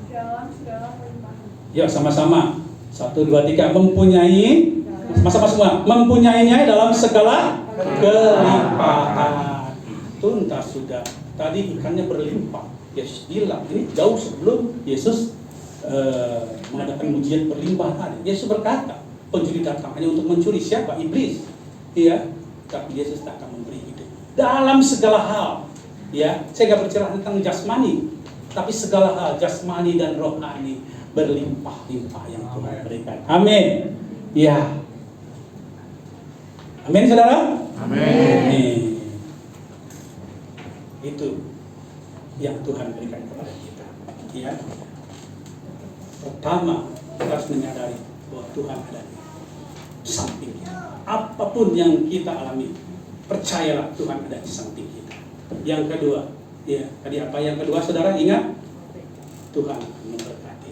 dalam segala kelimpahan. Yuk sama-sama. 1, 2, 3. Mempunyai. Sama-sama semua. Mempunyainya dalam segala kelimpahan. Tuntas sudah. Tadi ikannya berlimpah. Yesus bilang, ini jauh sebelum Yesus mengadakan mujizat berlimpahan. Yesus berkata, pencuri datang hanya untuk mencuri. Siapa? Iblis. Iya. Tapi Yesus tak akan memberi hidup dalam segala hal. Ya, saya nggak berbicara tentang jasmani, tapi segala hal jasmani dan rohani berlimpah-limpah yang Tuhan berikan. Amin. Ya. Amin, saudara. Amin. Itu yang Tuhan berikan kepada kita. Ya. Pertama, kita harus menyadari bahwa Tuhan ada di samping kita. Apapun yang kita alami, percayalah Tuhan ada di samping kita. Yang kedua, ya, tadi apa yang kedua, saudara ingat? Tuhan akan memberkati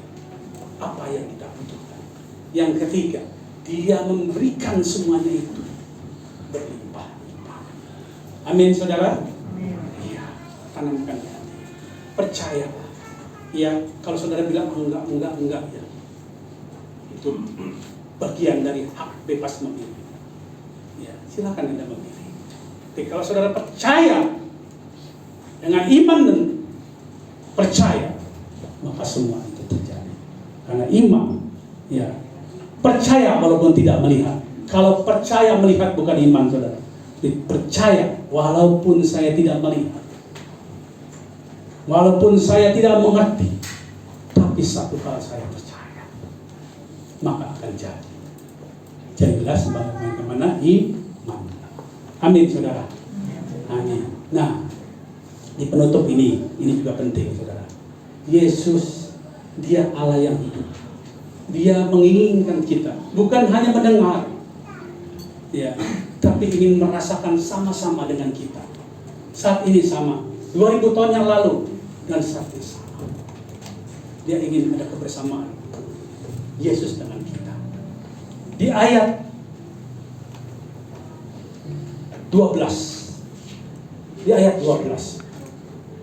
apa yang kita butuhkan. Yang ketiga, Dia memberikan semuanya itu berlimpah-limpah. Amin, saudara. Iya, tanamkan di hati. Percayalah. Ya, kalau saudara bilang enggak ya. Itu bagian dari hak bebas memilih. Ya, silakan Anda memilih. Tapi kalau saudara percaya dengan iman dan percaya, maka semua itu terjadi. Karena iman, ya, percaya walaupun tidak melihat. Kalau percaya melihat bukan iman, saudara. Percaya walaupun saya tidak melihat, walaupun saya tidak mengerti, tapi satu hal saya percaya, maka akan jadi. Jadi jelas bagaimana iman. Amin, saudara. Amin. Nah, di penutup ini juga penting, saudara. Yesus, Dia Allah yang hidup. Dia menginginkan kita bukan hanya mendengar, ya, tapi ingin merasakan sama-sama dengan kita. Saat ini sama, 2000 tahun yang lalu dan saat ini sama. Dia ingin ada kebersamaan Yesus dengan kita. Di ayat 12. Di ayat 12.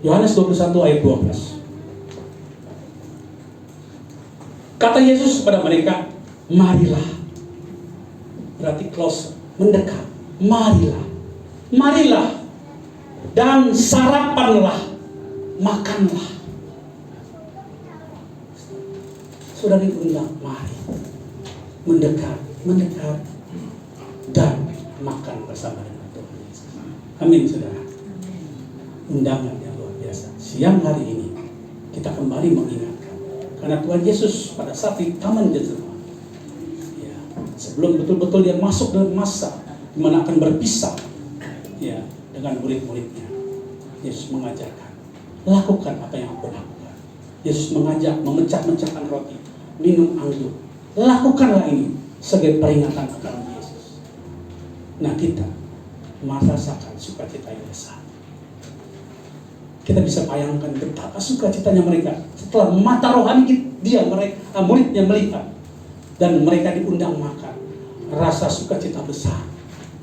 Yohanes 21 ayat 12. Kata Yesus kepada mereka, marilah. Berarti close, mendekat. Marilah. Marilah. Dan sarapanlah. Makanlah. Saudara diundang, mari. Mendekat. Dan makan bersama dengan Tuhan Yesus. Amin, saudara. Undangan yang luar biasa. Siang hari ini kita kembali mengingatkan, karena Tuhan Yesus pada saat di Taman Getsemani, ya, sebelum betul-betul Dia masuk dalam masa di mana akan berpisah, ya, dengan murid-muridnya, Yesus mengajarkan, lakukan apa yang aku lakukan. Yesus mengajak memecah-mecahkan roti, minum anggur. Lakukanlah ini sebagai peringatan akan Yesus. Nah, kita merasakan sukacita yang besar. Kita bisa bayangkan betapa sukacitanya mereka setelah mata rohani muridnya melihat dan mereka diundang makan. Rasa sukacita besar,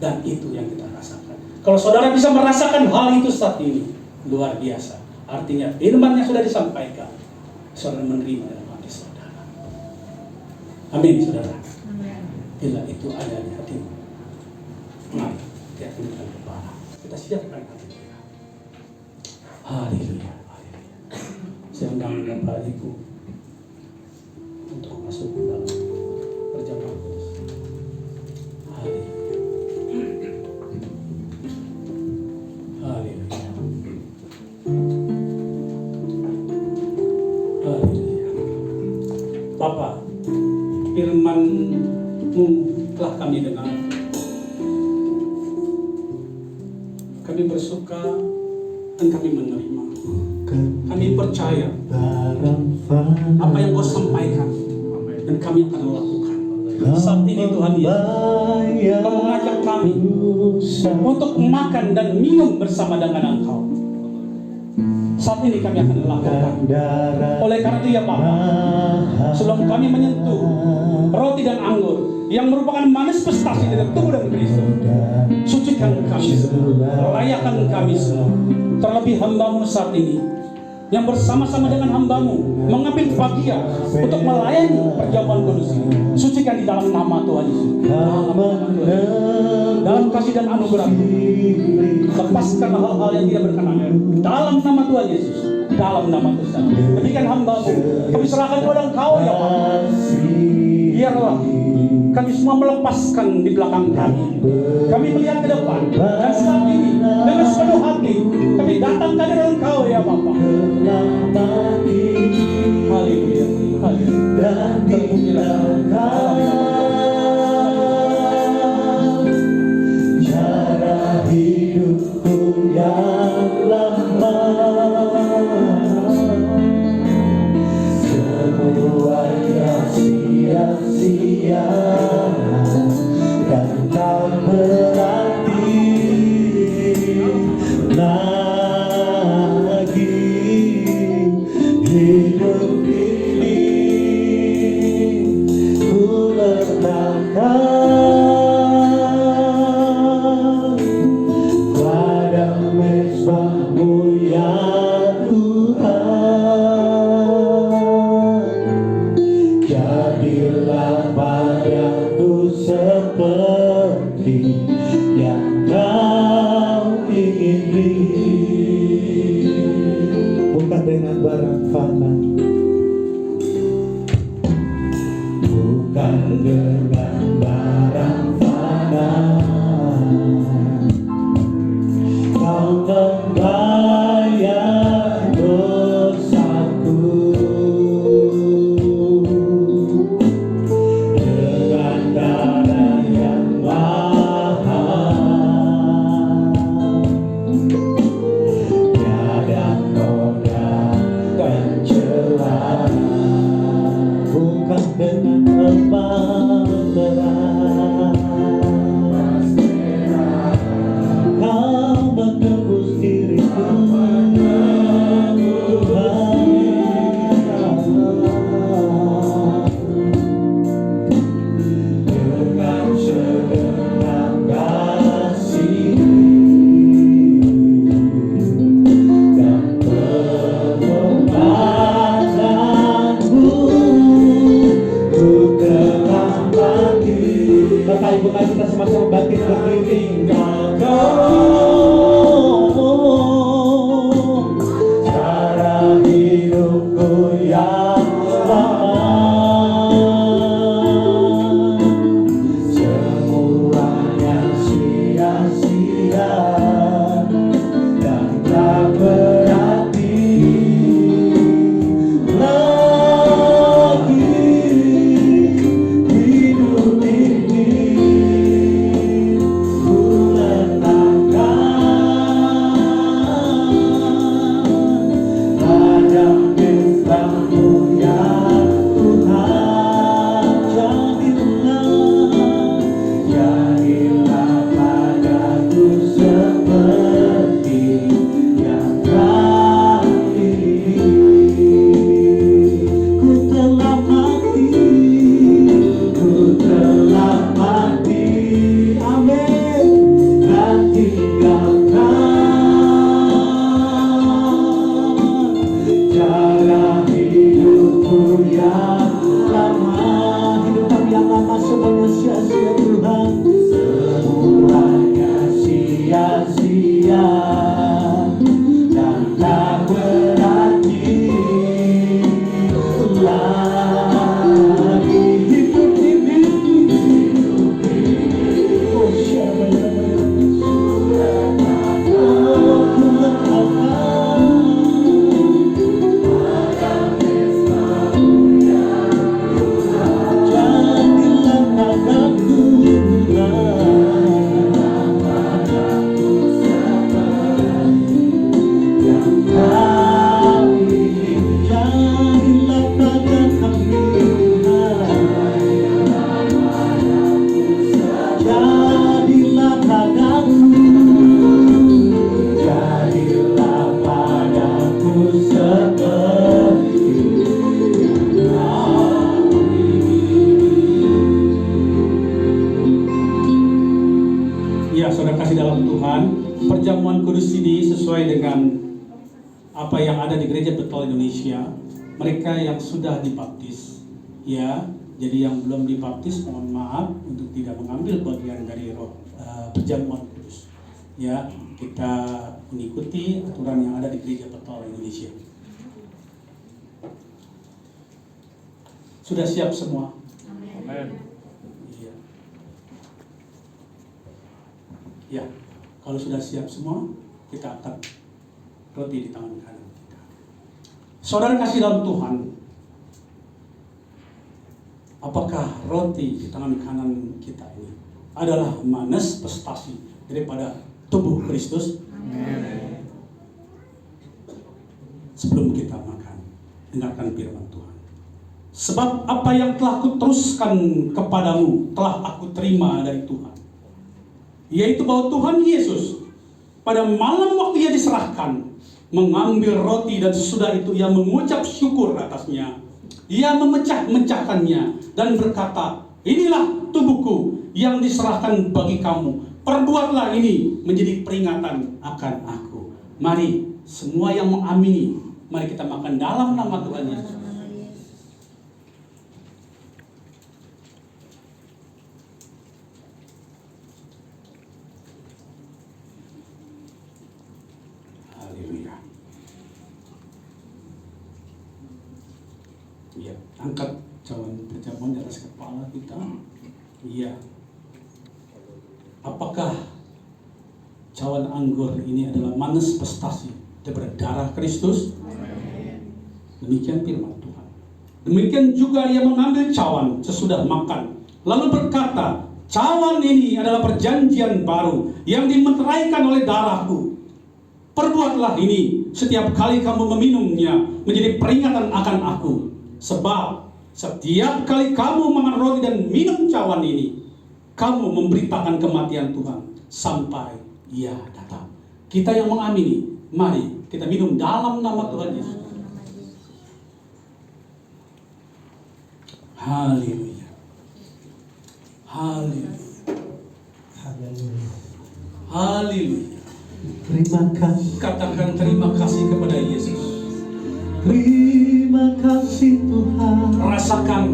dan itu yang kita rasakan. Kalau saudara bisa merasakan hal itu saat ini, luar biasa. Artinya firman yang sudah disampaikan, saudara menerima dalam hati saudara. Amin, saudara. Bila itu ada di hatimu, mari kita tundukkan kepala, kita siapkan hati kita. Haleluya, haleluya. Saya undang Bapak Ibu untuk masuk ke dalam perjamuan kudus. Haleluya. Haleluya. Haleluya. Bapa, firman-Mu telah kami dengar. Kami bersuka dan kami menerima. Kami percaya apa yang Kau sampaikan dan kami akan lakukan. Saat ini Tuhan Yesus, Kau mengajak kami untuk makan dan minum bersama dengan Engkau. Saat ini kami akan lakukan. Oleh karena itu ya Bapa, sebelum kami menyentuh roti dan anggur yang merupakan manifestasi dari tubuh dan Kristus, sucikan kami semua, layakan kami semua. Terlebih hamba-Mu saat ini yang bersama-sama dengan hamba-Mu mengambil bagian untuk melayani perjamuan kudus ini. Sucikan di dalam nama Tuhan Yesus. Dalam kasih dan anugerah, lepaskan hal-hal yang tidak berkenan dalam nama Tuhan Yesus. Dalam nama Tuhan. Demikian hamba-Mu, kami serahkan kepada Engkau ya Bapa. Biarlah kami semua melepaskan di belakang kami. Kami melihat ke depan. Dan saat ini dengan sepenuh hati kami datang kepada Engkau ya Bapa. Haleluya. Haleluya. Cara hidupku yang lama, semuanya sia-sia dan tak berarti lagi hidup ini. barang fana, bukan dengan barang fana kau membayar dosaku. Dengan darah yang mahal, tiada noda dan celah, bukan dengan emas beras kau menebus diriku, dengan segenap kasih dan pengorbananmu, ku telah mati. Bapak Ibu, mari kita sama-sama bangkit berdiri. Cara hidupku yang lama, semuanya sia-sia dan tak berarti lagi hidup ini. Ku letakkan ladang Kristus-Mu ya Tuhan. Jadilah padaku seperti yang Kau pilih. Ku telah mati, amin, dan tinggalkan cara hidupku yang lama. Hidup kami yang lama semuanya sia-sia Tuhan, semuanya sia-sia dan tak berarti lagi hidup ini. Oh, siapa yang jadilah padaku yang Kau pilih. Jadilah pada kami jadilah padaku, jadilah padaku seperti Ya, saudara kasih dalam Tuhan, perjamuan kudus ini sesuai dengan apa yang ada di Gereja Betul Indonesia. Mereka yang sudah dibaptis, ya, jadi yang belum dibaptis mohon maaf untuk tidak mengambil bagian dari perjamuan kudus. Ya, kita mengikuti aturan yang ada di Gereja Betul Indonesia. Sudah siap semua? Amin. Iya. Ya, kalau sudah siap semua, kita angkat roti di tangan kanan kita. Saudara kasih dalam Tuhan, apakah roti di tangan kanan kita ini adalah manifestasi daripada tubuh Kristus? Amin. Sebelum kita makan, dengarkan firman Tuhan. Sebab apa yang telah kuteruskan kepadamu telah aku terima dari Tuhan, yaitu bahwa Tuhan Yesus pada malam waktu Ia diserahkan mengambil roti, dan sesudah itu Ia mengucap syukur atasnya. Ia memecah-mecahkannya dan berkata, inilah tubuhku yang diserahkan bagi kamu. Perbuatlah ini menjadi peringatan akan aku. Mari semua yang mengamini, mari kita makan dalam nama Tuhan Yesus. Ya, angkat cawan perjamuan di atas kepala kita. Iya. Apakah cawan anggur ini adalah manifestasi daripada darah Kristus? Demikian firman Tuhan. Demikian juga ia mengambil cawan sesudah makan, lalu berkata, cawan ini adalah perjanjian baru yang dimeteraikan oleh darahku. Perbuatlah ini setiap kali kamu meminumnya menjadi peringatan akan aku. Sebab setiap kali kamu makan roti dan minum cawan ini, kamu memberitakan kematian Tuhan sampai Ia datang. Kita yang mengamini, mari kita minum dalam nama Tuhan Yesus. Haleluya. Haleluya. Haleluya. Haleluya. Terima kasih. Katakan terima kasih kepada Yesus. Terima kasih Tuhan. Rasakan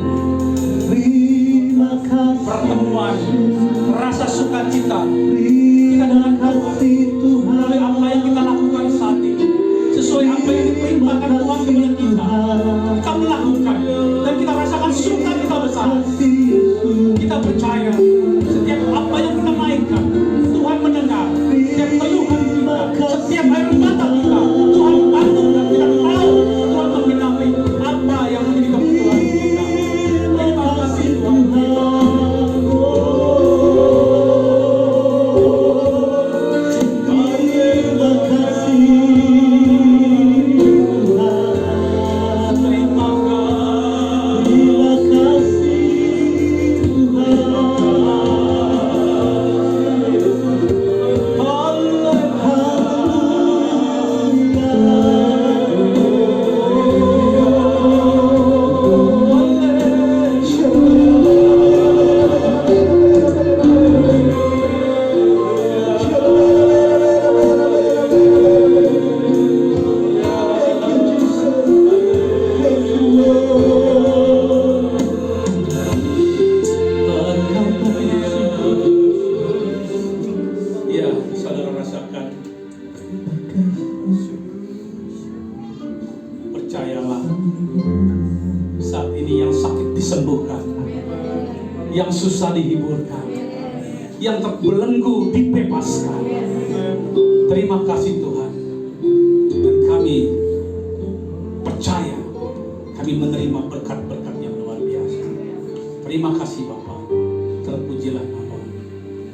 Terima kasih pertemuan, rasa sukacita Terima dengan kasih Tuhan. melalui apa yang kita lakukan saat ini. Sesuai apa yang diperintahkan Tuhan kepada kita, kita melakukan dan kita rasakan sukacita besar. Kita percaya setiap apa yang kita naikkan, Tuhan mendengar. Setiap keluhan kita, setiap air mata kita, Tuhan bantu dan kita tahu Tuhan menggenapi apa yang menjadi kebutuhan kita. Terima kasih Tuhan. Terima kasih Tuhan. Terima kasih. Terima kasih Ya, saudara rasakan. Percayalah, saat ini yang sakit disembuhkan, yang susah dihiburkan, yang terbelenggu dibebaskan. Terima kasih Tuhan. Dan kami percaya, kami menerima berkat-berkat yang luar biasa. Terima kasih Bapa. Terpujilah nama.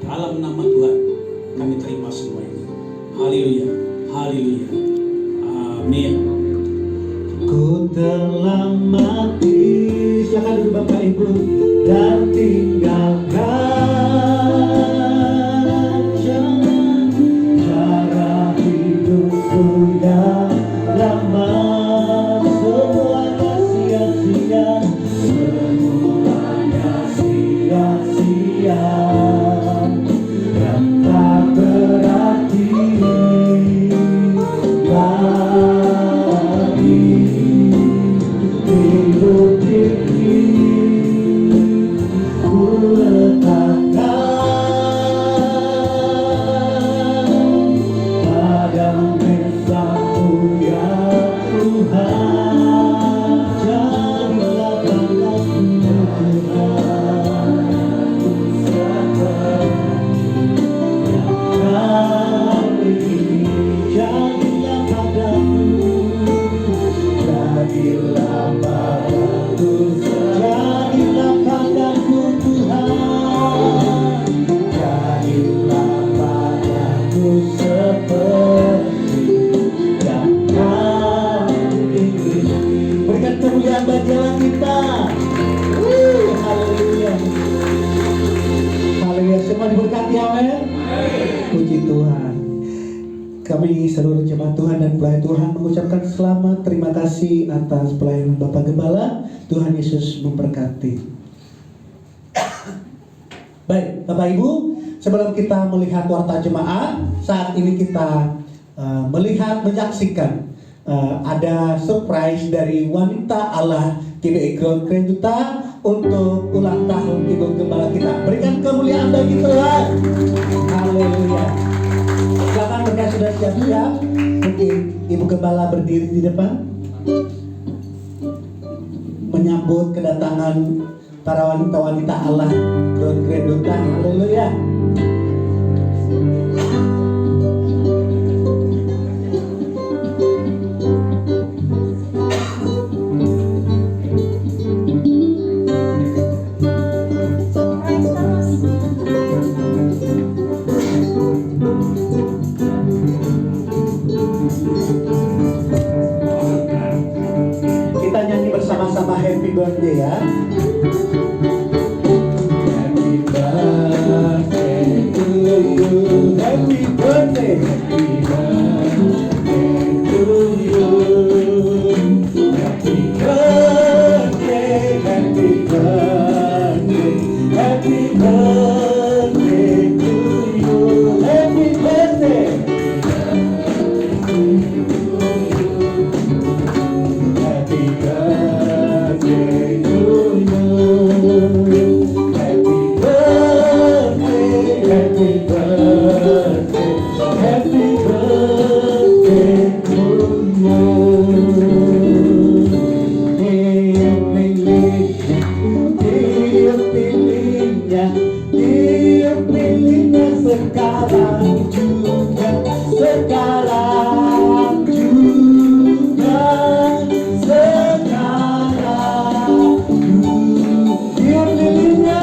Dalam nama Tuhan kami terima semua ini. Haleluya. Haleluya. Amin. Ku telah mati. Silakan duduk Bapak Ibu dan tinggalkan cara hidupku yang lama. Semuanya sia-sia, semuanya sia-sia, yang tak berarti lagi. Hidup ini ku letakkan pada bersatu ya Tuhan. Jadilah tanganku Tuhan, seperti yang kau ingini. Jadilah padamu, jadilah padaku, jadilah padaku Tuhan, jadilah padaku seperti yang kau ingini. Berikan kemuliaan bagi Allah kita. Haleluya. Haleluya. Semua diberkati, amin. Puji Tuhan. Kami seluruh jemaat Tuhan dan pelayan Tuhan mengucapkan selamat terima kasih atas pelayanan Bapak Gembala. Tuhan Yesus memberkati. Baik, Bapak Ibu, sebelum kita melihat warta jemaat, saat ini kita menyaksikan ada surprise dari wanita Allah GBI Ground Grand Duta untuk ulang tahun Ibu Gembala kita. Berikan kemuliaan bagi Tuhan. Haleluya. Silakan mereka sudah siap-siap. Mungkin Ibu Gembala berdiri di depan menyambut kedatangan para wanita-wanita Allah keredutan. Haleluya. Kita nyanyi bersama-sama happy birthday ya. Happy birthday to you. Happy birthday. Happy birthday to you. Happy birthday. Happy birthday. Happy birthday to you. Happy birthday. Happy birthday to you. Happy birthday, happy birthday, happy birthday to you. Tiup lilinnya sekarang juga, sekarang juga, sekarang. Tiup lilinnya,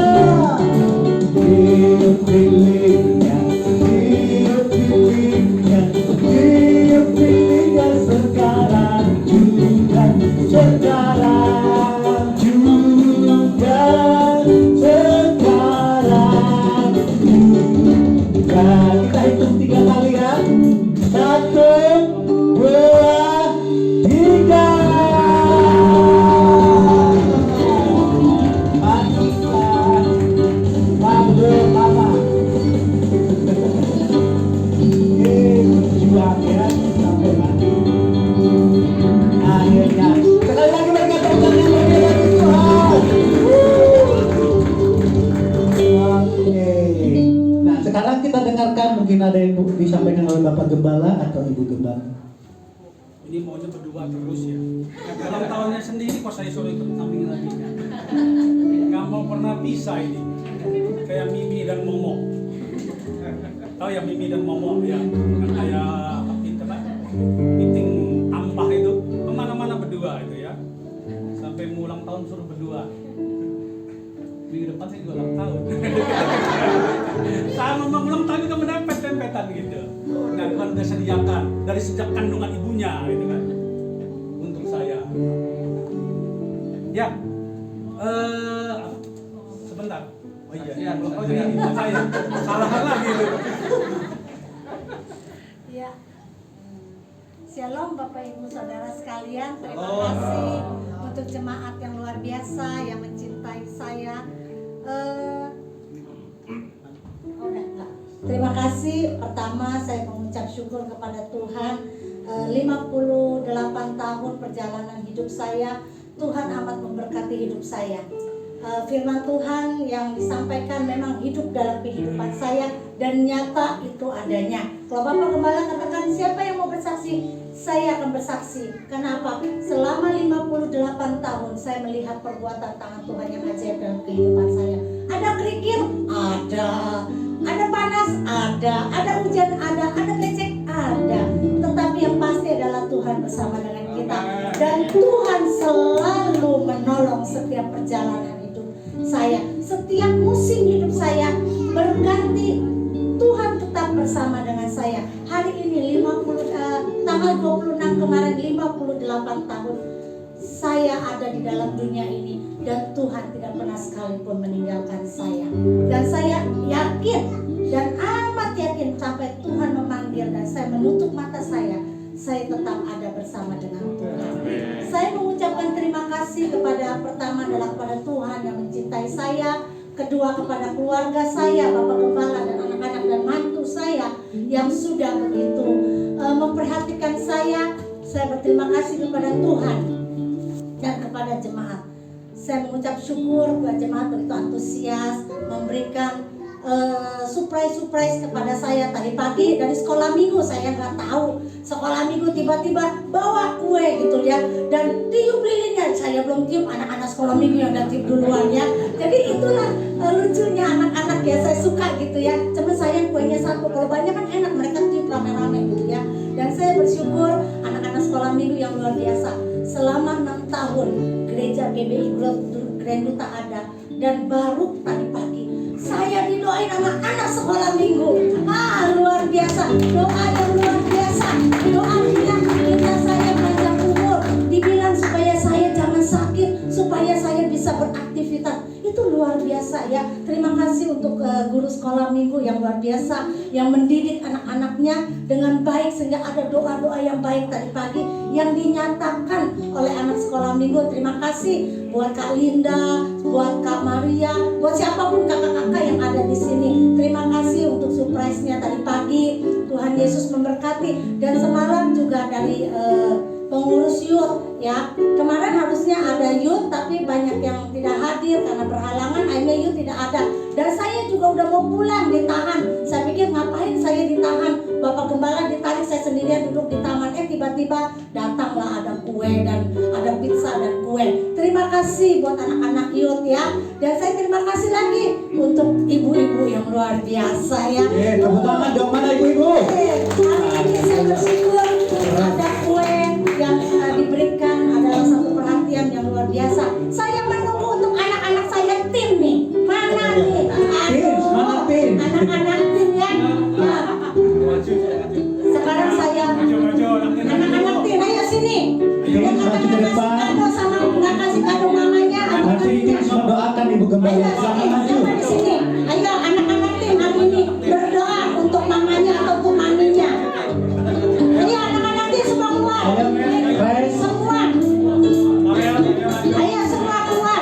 tiup lilinnya, tiup lilinnya, tiup lilinnya sekarang juga, sekarang juga, sekarang juga. Kita hitung 3 kali ya. 1, 2, 3. Manislah lagu mama. Berjuang ya sampai mati. Akhirnya sekali lagi mereka tepuk tangan bagi Tuhan. Oke. Nah sekarang kita dengarkan, mungkin ada yang disampaikan oleh Bapak Gembala atau Ibu Gembala. Ini maunya berdua terus ya. Dalam tahunnya sendiri kok saya suruh ikut samping lagi. Nggak mau pernah pisah ini. Kayak Mimi dan Momo. Tahu ya Mimi dan Momo ya? Kan kayak itu kan meeting ambah itu kemana-mana berdua itu ya. Sampai mau ulang tahun suruh berdua. Minggu depan saya juga ulang tahun. Sama mau ulang tahun juga menempet-tempetan gitu. Nah Tuhan sudah sediakan dari sejak kandungan ibunya gitu kan untuk saya. Ya, sebentar. Oh iya, oh ini saya salah lagi. Ya. Shalom Bapak Ibu Saudara sekalian. Terima Oh. kasih untuk jemaat yang luar biasa yang mencintai saya. Terima kasih. Pertama saya mengucap syukur kepada Tuhan. 58 tahun perjalanan hidup saya, Tuhan amat memberkati hidup saya. Firman Tuhan yang disampaikan memang hidup dalam kehidupan saya dan nyata itu adanya. Kalau Bapak Gembala katakan siapa yang mau bersaksi, saya akan bersaksi. Kenapa? Selama 58 tahun saya melihat perbuatan tangan Tuhan yang ajaib dalam kehidupan saya. Ada kerikil? Ada panas? Ada hujan? Ada becek? Ada. Tetapi yang pasti adalah Tuhan bersama dengan kita. Dan Tuhan selalu menolong setiap perjalanan hidup saya. Setiap musim hidup saya berganti, Tuhan tetap bersama dengan saya. Hari ini tanggal 26 kemarin 58 tahun saya ada di dalam dunia ini dan Tuhan tidak pernah sekalipun meninggalkan saya. Dan saya yakin dan amat yakin sampai Tuhan memanggil dan saya menutup mata saya tetap ada bersama dengan Tuhan. Saya mengucapkan terima kasih kepada pertama adalah kepada Tuhan yang mencintai saya, kedua kepada keluarga saya, Bapak Gembala dan anak-anak dan mantu saya yang sudah begitu memperhatikan saya. Saya berterima kasih kepada Tuhan dan kepada jemaat. Saya mengucap syukur kepada jemaat begitu antusias memberikan surprise kepada saya tadi pagi dari sekolah minggu. Saya nggak tahu sekolah minggu tiba-tiba bawa kue gitu ya, dan tiup lilinnya saya belum tiup, anak-anak sekolah minggu yang udah tiup duluan ya. Jadi itulah lucunya anak-anak ya, saya suka gitu ya. Cuma saya kuenya satu, kalau banyak kan enak, mereka tiup rame-rame gitu ya. Dan saya bersyukur anak-anak sekolah minggu yang luar biasa. Selama 6 tahun gereja GBI Grand Duta ada, dan baru tadi pagi saya didoain sama anak sekolah minggu. Luar biasa, doa yang luar biasa. Doa bilang minta saya panjang umur, dibilang supaya saya jangan sakit, supaya saya bisa beraktivitas. Itu luar biasa ya. Terima kasih untuk guru sekolah minggu yang luar biasa, yang mendidik anak-anaknya dengan baik, sehingga ada doa-doa yang baik tadi pagi yang dinyatakan oleh anak sekolah minggu. Terima kasih buat Kak Linda, buat Kak Maria, buat siapapun kakak-kakak yang ada di sini. Terima kasih untuk surprise-nya tadi pagi. Tuhan Yesus memberkati. Dan semalam juga dari pengurus youth ya. Kemarin harusnya ada youth, tapi banyak yang tidak hadir karena berhalangan, akhirnya youth tidak ada. Dan saya juga udah mau pulang, ditahan. Saya pikir ngapain saya ditahan, Bapak Gembala ditarik, saya sendirian duduk di taman. Tiba-tiba datanglah ada kue dan ada pizza dan kue. Terima kasih buat anak-anak youth ya. Dan saya terima kasih lagi untuk ibu-ibu yang luar biasa ya. Tepuk tangan dong, mana ibu-ibu? Hari ini saya bersyukur ada kue yang diberikan, adalah satu perhatian yang luar biasa. Saya menunggu untuk anak-anak saya tim nih. Mana nih? Mana tim? Anak-anak tim ya. Sekarang saya anak-anak tim, ayo sini. Yang maju ke depan. kado sama nggak kasih kado mamanya. Nanti ini mendoakan Ibu Gembala. Ayo Silakan sini, maju. siapa di sini? Ayo anak-anak tim hari ini berdoa untuk mamanya atau untuk maminya. Ayo anak-anak tim semua keluar. Guys. Semua. Ayo semua keluar.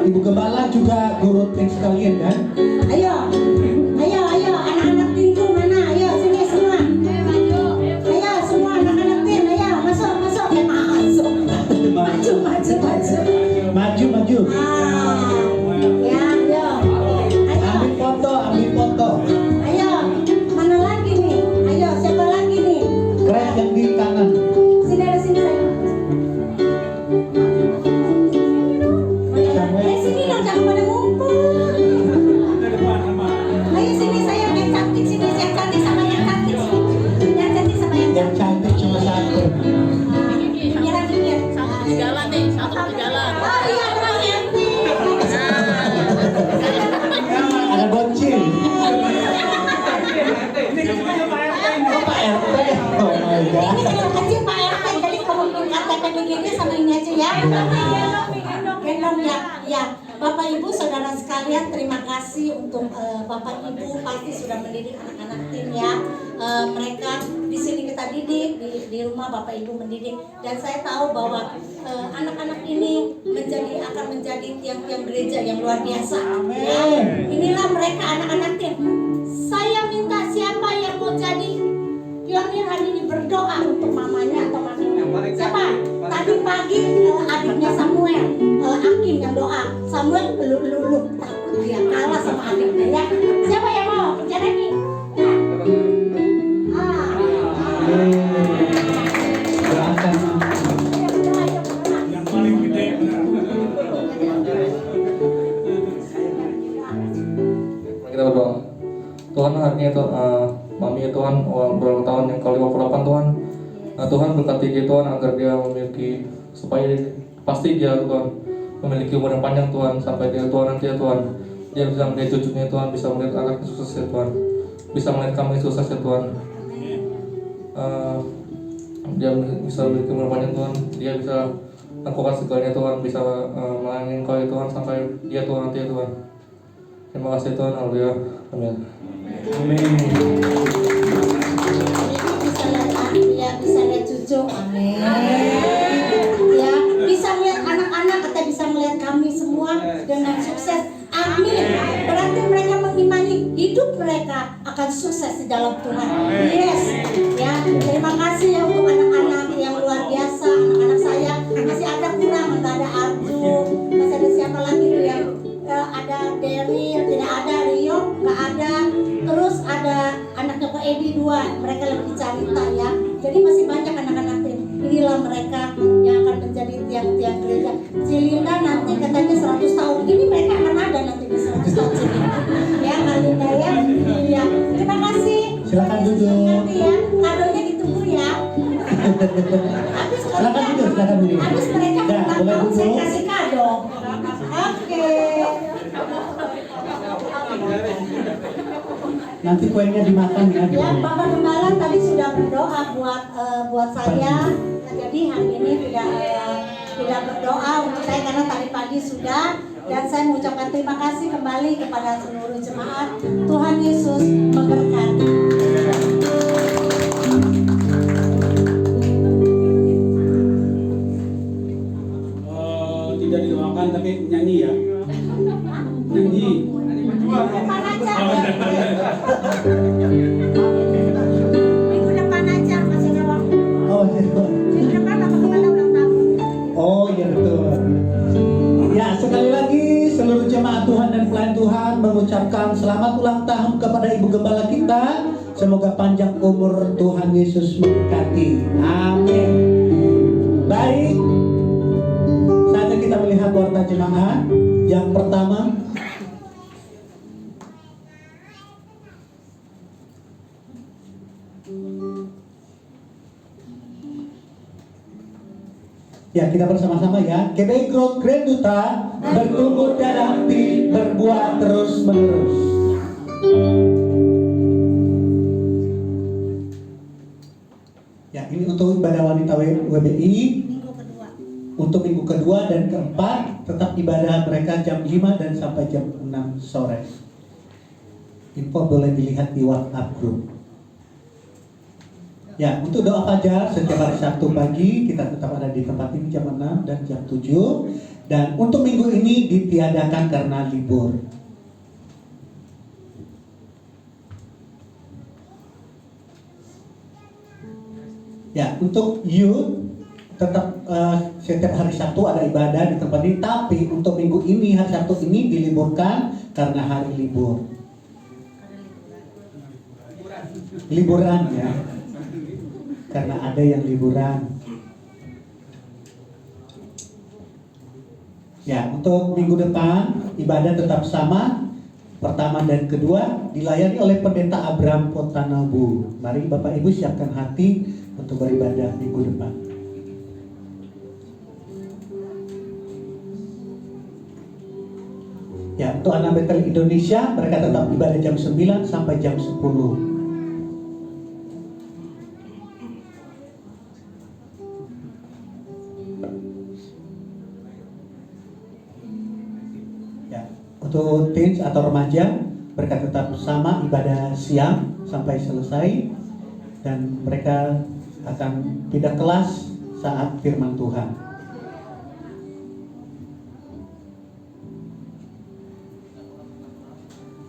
Ibu Gembala juga guru tim sekalian kan? Ayo anak-anak timku mana? Ayo sini semua. Ayo semua anak-anak tim, ayo masuk. Masuk. Maju. Ya, ayo. Ambil foto. Ayo, mana lagi nih? Ayo, siapa lagi nih? Keren yang di kanan. Sini saya. Sini dong, jangan pada ngumpul. Ayo sini saya yang cantik sini, yang cantik sama yang cantik sini. Yang cantik sama yang Yang cantik cuma satu. Pinggir. Jalan nih, satu di jalan. Oh iya, Bang Yanti. Ada bocil. Oh, Pak RT. Oh my Ini god. kecil kecil Pak RT, jadi kalau KTP begini sama ini aja ya. Gendong ya. Bapak Ibu Saudara sekalian, terima kasih untuk Bapak Ibu pasti sudah mendidik anak-anak tim ya. Mereka di sini kita didik, di rumah Bapak Ibu mendidik, dan saya tahu bahwa anak-anak ini akan menjadi tiang-tiang gereja yang luar biasa. Ya. Inilah mereka anak-anak tim. Saya minta siapa yang mau jadi pionir hari ini berdoa untuk mamanya atau maminya. Siapa? Tadi pagi adiknya Samuel, Akim yang doa. Samuel lu takut dia kalah sama adiknya ya. Siapa yang mau? Bicara nih. Doakan. Yang paling gede. Kita berdoa. Tuhan, hari ini Mami Tuhan berulang tahun yang ke-58 Tuhan. Tuhan berkati dia Tuhan agar dia memiliki, supaya pasti dia Tuhan memiliki umur yang panjang Tuhan, sampai dia Tuhan nanti ya Tuhan dia bisa melihat cucunya Tuhan, bisa melihat anaknya sukses ya Tuhan, bisa melihat kami sukses ya Tuhan. Dia bisa memiliki umur panjang Tuhan, dia bisa lakukan segalanya Tuhan, bisa melayani Engkau ya Tuhan sampai dia Tuhan nanti ya Tuhan. Terima kasih Tuhan, haleluya, amin. Amin. Bisa lihat cucu, amin. Ya, bisa melihat anak-anak atau bisa melihat kami semua dengan sukses, amin. Berarti mereka mengimani hidup mereka akan sukses di dalam Tuhan. Yes, ya. Terima kasih ya untuk anak-anak yang luar biasa, anak-anak saya. Masih ada kurang, nggak ada Arju, masih ada siapa lagi tuh yang ada Daryl, tidak ada Rio, nggak ada. Terus ada anaknya Kak Edi 2, mereka lagi cerita ya. Jadi masih banyak anak-anak Silakan duduk, silakan duduk. Habis mereka Ya, ulang boleh tahun saya duduk. kasih kado. Oke. Nanti kuenya dimakan ya. Ya, Bapak Gembala tadi sudah berdoa buat saya. Jadi hari ini tidak berdoa untuk saya karena tadi pagi sudah. Dan saya mengucapkan terima kasih kembali kepada seluruh jemaat. Tuhan Yesus memberkati. Tidak didoakan tapi nyanyi ya. Nyanyi. Depan aja. Minggu depan aja masih ada waktu. Oh, gitu. Minggu depan Bapak Gembala ulang tahun. Oh, iya betul. Ya, sekali lagi seluruh jemaat Tuhan dan pelayan Tuhan mengucapkan selamat ulang tahun kepada Ibu Gembala kita. Semoga panjang umur, Tuhan Yesus memberkati. Amin. Baik. Saatnya kita melihat warta jemaat. Yang pertama, ya, kita bersama-sama ya. KBI Growth Grand Duta bertumbuh dan aktif, berbuat terus menerus. Ya, ini untuk ibadah wanita WBI. Minggu kedua. Untuk minggu kedua dan keempat tetap ibadah mereka jam 5 dan sampai jam 6 sore. Info boleh dilihat di WhatsApp group. Ya, untuk doa fajar setiap hari Sabtu pagi kita tetap ada di tempat ini jam 6 dan jam 7. Dan untuk minggu ini ditiadakan karena libur. Ya, untuk youth tetap setiap hari Sabtu ada ibadah di tempat ini. Tapi untuk minggu ini, hari Sabtu ini diliburkan karena hari libur. Liburan ya. Karena ada yang liburan. Ya, untuk minggu depan ibadah tetap sama. Pertama dan kedua dilayani oleh Pendeta Abraham Potanabu. Mari Bapak Ibu siapkan hati untuk beribadah minggu depan. Ya, untuk anak Betel Indonesia mereka tetap ibadah jam 9 sampai jam 10. Untuk teens atau remaja mereka tetap sama ibadah siang sampai selesai dan mereka akan pindah kelas saat firman Tuhan.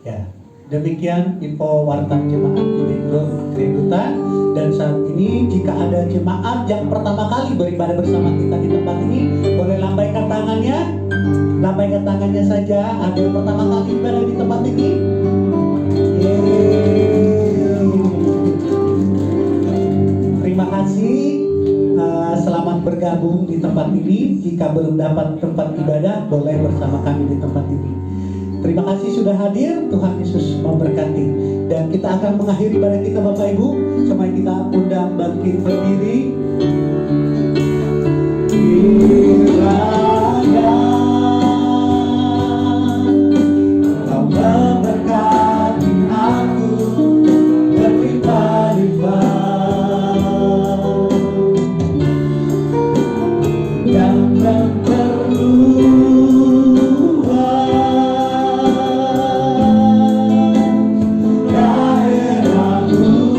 Ya, demikian info warta jemaat KBI Growth Grand Duta. Dan saat ini jika ada jemaat yang pertama kali beribadah bersama kita di tempat ini, boleh lambaikan tangannya. Lambaikan tangannya saja. Ada yang pertama kali ibadah di tempat ini. Terima kasih. Selamat bergabung di tempat ini. Jika belum dapat tempat ibadah, boleh bersama kami di tempat ini. Terima kasih sudah hadir. Tuhan Yesus memberkati. Dan kita akan mengakhiri ibadah kita Bapak Ibu. Sampai kita undang bangkit berdiri. Memberkati aku berlimpah-limpah dan memperluas daerahku.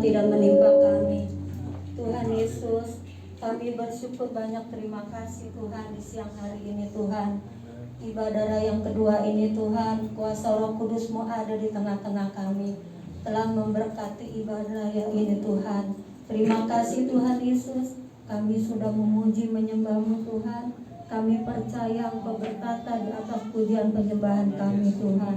Tuhan tidak menimpa kami. Tuhan Yesus, kami bersyukur banyak, terima kasih Tuhan di siang hari ini Tuhan. Ibadah raya yang kedua ini Tuhan, kuasa Roh Kudus-Mu ada di tengah-tengah kami, telah memberkati ibadah raya ini Tuhan. Terima kasih Tuhan Yesus, kami sudah memuji menyembah-Mu Tuhan. Kami percaya Engkau bertata di atas pujian penyembahan kami Tuhan.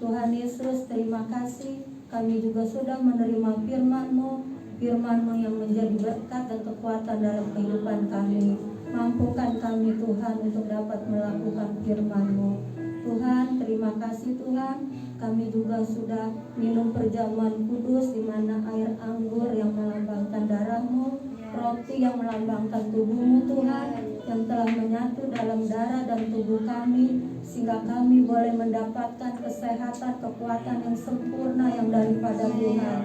Tuhan Yesus, terima kasih. Kami juga sudah menerima firman-Mu, firman-Mu yang menjadi berkat dan kekuatan dalam kehidupan kami. Mampukan kami Tuhan untuk dapat melakukan firman-Mu. Tuhan, terima kasih Tuhan. Kami juga sudah minum perjamuan kudus di mana air anggur yang melambangkan darah-Mu, roti yang melambangkan tubuh-Mu Tuhan, yang telah menyatu dalam darah dan tubuh kami, sehingga kami boleh mendapatkan kesehatan, kekuatan yang sempurna yang daripada Tuhan.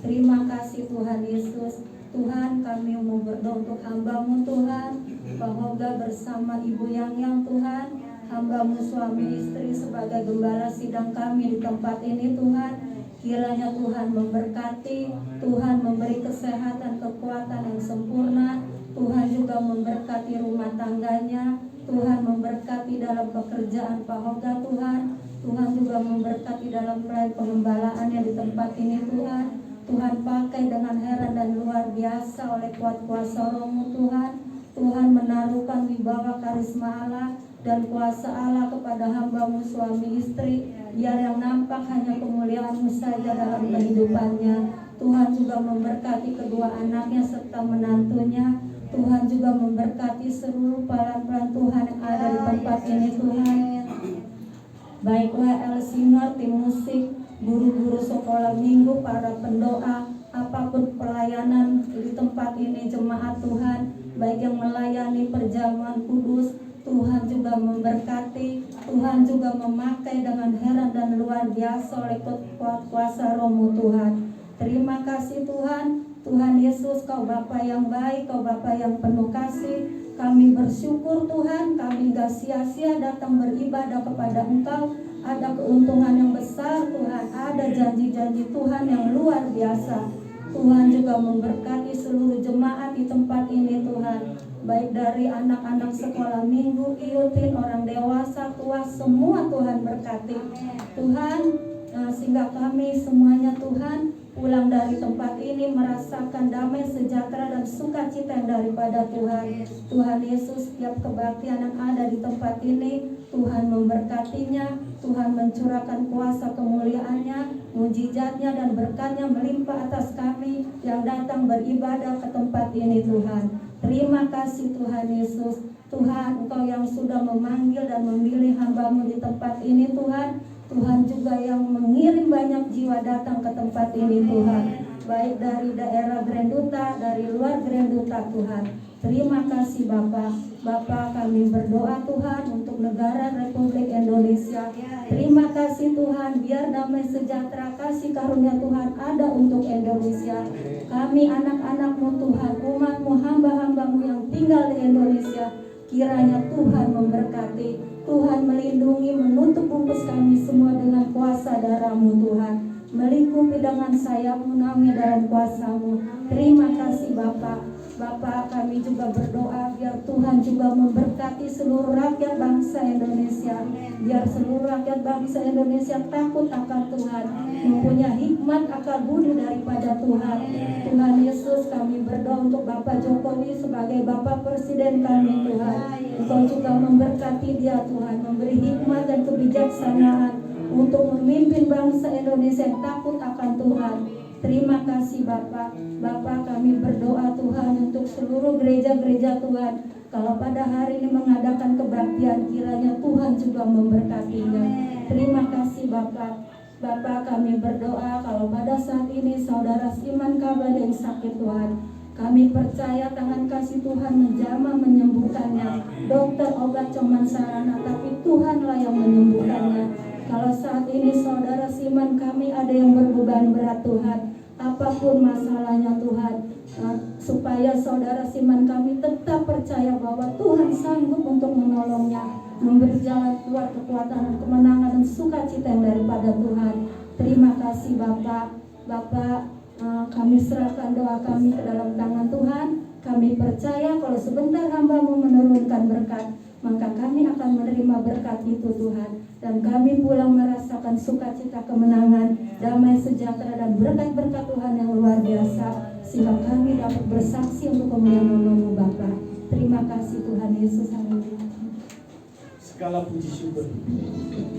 Terima kasih Tuhan Yesus. Tuhan, kami mau berdoa untuk hamba-Mu Tuhan, Pak Hoga bersama Ibu Yang Tuhan, hamba-Mu suami istri sebagai gembala sidang kami di tempat ini Tuhan. Kiranya Tuhan memberkati, Tuhan memberi kesehatan, kekuatan yang sempurna. Tuhan juga memberkati rumah tangganya, Tuhan memberkati dalam pekerjaan Pak Hoga Tuhan. Tuhan juga memberkati dalam pelayan pengembalaannya di tempat ini Tuhan. Tuhan pakai dengan heran dan luar biasa oleh kuat kuasa Roh-Mu Tuhan. Tuhan menaruhkan wibawa karisma Allah dan kuasa Allah kepada hamba-Mu suami istri, biar yang nampak hanya kemuliaan-Mu saja dalam kehidupannya. Tuhan juga memberkati kedua anaknya serta menantunya. Tuhan juga memberkati seluruh pelan-pelan Tuhan yang ada di tempat ini Tuhan. Baiklah El Singer, tim musik, guru-guru sekolah minggu, para pendoa, apapun pelayanan di tempat ini jemaat Tuhan, baik yang melayani perjamuan kudus, Tuhan juga memberkati, Tuhan juga memakai dengan heran dan luar biasa oleh kuasa Roh-Mu Tuhan. Terima kasih Tuhan. Tuhan Yesus, Kau Bapa yang baik, Kau Bapa yang penuh kasih. Kami bersyukur Tuhan, kami gak sia-sia datang beribadah kepada Engkau. Ada keuntungan yang besar Tuhan, ada janji-janji Tuhan yang luar biasa. Tuhan juga memberkati seluruh jemaat di tempat ini Tuhan, baik dari anak-anak sekolah minggu, iutin, orang dewasa, tua, semua Tuhan berkati. Tuhan, sehingga kami semuanya Tuhan pulang dari tempat ini merasakan damai, sejahtera dan sukacita yang daripada Tuhan. Tuhan Yesus, setiap kebaktian yang ada di tempat ini Tuhan memberkatinya, Tuhan mencurahkan kuasa kemuliaan-Nya, mujizat-Nya dan berkat-Nya melimpah atas kami yang datang beribadah ke tempat ini Tuhan. Terima kasih Tuhan Yesus. Tuhan, Engkau yang sudah memanggil dan memilih hamba-Mu di tempat ini Tuhan. Tuhan juga yang mengirim banyak jiwa datang ke tempat ini Tuhan, baik dari daerah Grenduta, dari luar Grenduta Tuhan. Terima kasih Bapa. Bapa, kami berdoa Tuhan untuk negara Republik Indonesia. Terima kasih Tuhan, biar damai sejahtera kasih karunia Tuhan ada untuk Indonesia. Kami anak-anak-Mu Tuhan, umat-Mu, hamba-hamba-Mu yang tinggal di Indonesia, kiranya Tuhan memberkati, Tuhan melindungi, menutup bungkus kami semua dengan kuasa darah-Mu Tuhan, melingkupi dengan sayap-Mu, naungi dalam kuasa-Mu. Terima kasih Bapa. Bapa, kami juga berdoa biar Tuhan juga memberkati seluruh rakyat bangsa Indonesia, biar seluruh rakyat bangsa Indonesia takut akan Tuhan, mempunyai hikmat akal budi daripada Tuhan. Tuhan Yesus, kami berdoa untuk Bapak Jokowi sebagai Bapak Presiden kami Tuhan. Engkau juga memberkati dia Tuhan, memberi hikmat dan kebijaksanaan untuk memimpin bangsa Indonesia yang takut akan Tuhan. Terima kasih Bapak. Bapak, kami berdoa Tuhan untuk seluruh gereja-gereja Tuhan. Kalau pada hari ini mengadakan kebaktian, kiranya Tuhan juga memberkatinya. Terima kasih Bapak. Bapak, kami berdoa kalau pada saat ini saudara Siman Kabar yang sakit Tuhan, kami percaya tangan kasih Tuhan menjamah menyembuhkannya. Dokter obat cuman sarana, tapi Tuhanlah yang menyembuhkannya. Kalau saat ini saudara Siman kami ada yang berbeban berat Tuhan, apapun masalahnya Tuhan, supaya saudara Siman kami tetap percaya bahwa Tuhan sanggup untuk menolongnya, memberi jalan keluar kekuatan, kemenangan dan sukacita yang daripada Tuhan. Terima kasih Bapak. Bapak, Kami serahkan doa kami ke dalam tangan Tuhan. Kami percaya kalau sebentar hamba-Mu menurunkan berkat, maka kami akan menerima berkat itu Tuhan. Dan kami pulang merasakan sukacita kemenangan, damai sejahtera dan berkat-berkat Tuhan yang luar biasa, sehingga kami dapat bersaksi untuk kemuliaan nama-Mu Bapa. Terima kasih Tuhan Yesus. Haleluya. Segala puji syukur.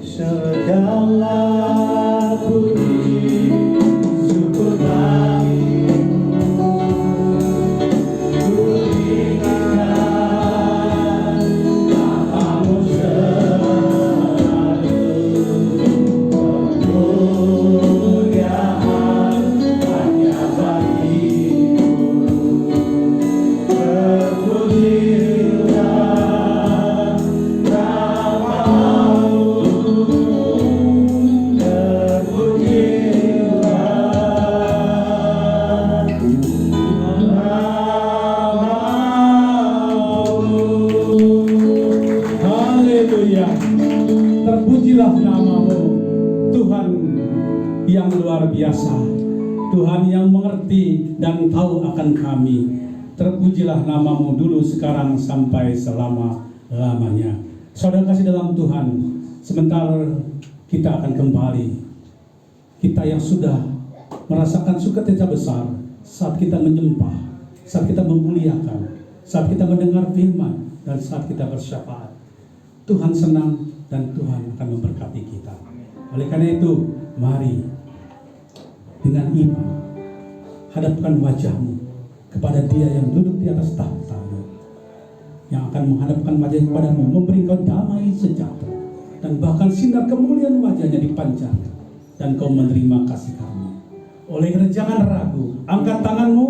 Segala puji syukur bagi terpujilah nama-Mu, Tuhan yang luar biasa, Tuhan yang mengerti dan tahu akan kami. Terpujilah nama-Mu dulu, sekarang, sampai selama-lamanya. Saudara kasih dalam Tuhan, sebentar kita akan kembali. Kita yang sudah merasakan sukacita besar saat kita menyembah, saat kita memuliakan, saat kita mendengar firman, dan saat kita bersyafaat. Tuhan senang dan Tuhan akan memberkati kita. Oleh karena itu, mari dengan iman hadapkan wajahmu kepada Dia yang duduk di atas tahta, yang akan menghadapkan wajah kepadamu, memberi kau damai sejahtera, dan bahkan sinar kemuliaan wajahnya dipancarkan, dan kau menerima kasih karunia. Oleh karena jangan ragu, angkat tanganmu,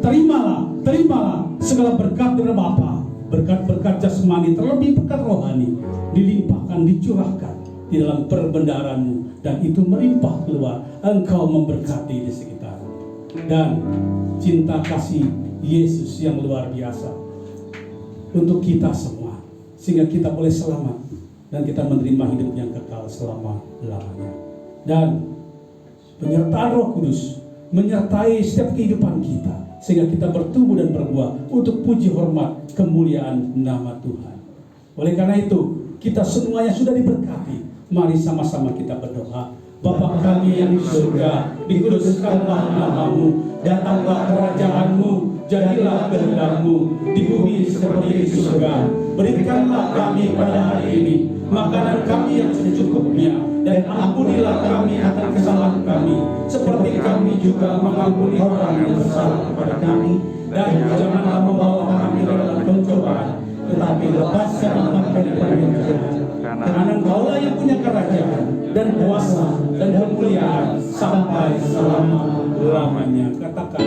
terimalah segala berkat dari Bapa, berkat-berkat jasmani, terlebih berkat rohani, dilimpahkan, dicurahkan di dalam perbendaharaan-Mu, dan itu melimpah keluar. Engkau memberkati di sekitar, dan cinta kasih Yesus yang luar biasa untuk kita semua, sehingga kita boleh selamat dan kita menerima hidup yang kekal selama-lamanya. Dan penyertaan Roh Kudus menyertai setiap kehidupan kita, sehingga kita bertumbuh dan berbuah untuk puji hormat kemuliaan nama Tuhan. Oleh karena itu, kita semuanya sudah diberkati. Mari sama-sama kita berdoa. Bapa kami yang di surga, dikuduskanlah nama-Mu, datanglah kerajaan-Mu, jadilah kehendak-Mu di bumi seperti di surga. Berikanlah kami pada hari ini makanan kami yang secukupnya, dan ampunilah kami akan kesalahan kami, seperti kami juga mengampuni orang yang bersalah kepada kami. Dan janganlah membawa kami dalam pencobaan, tetapi lepaskan kami dari yang jahat. Karena Engkaulah yang punya kerajaan dan kuasa dan kemuliaan sampai selama-lamanya. Katakan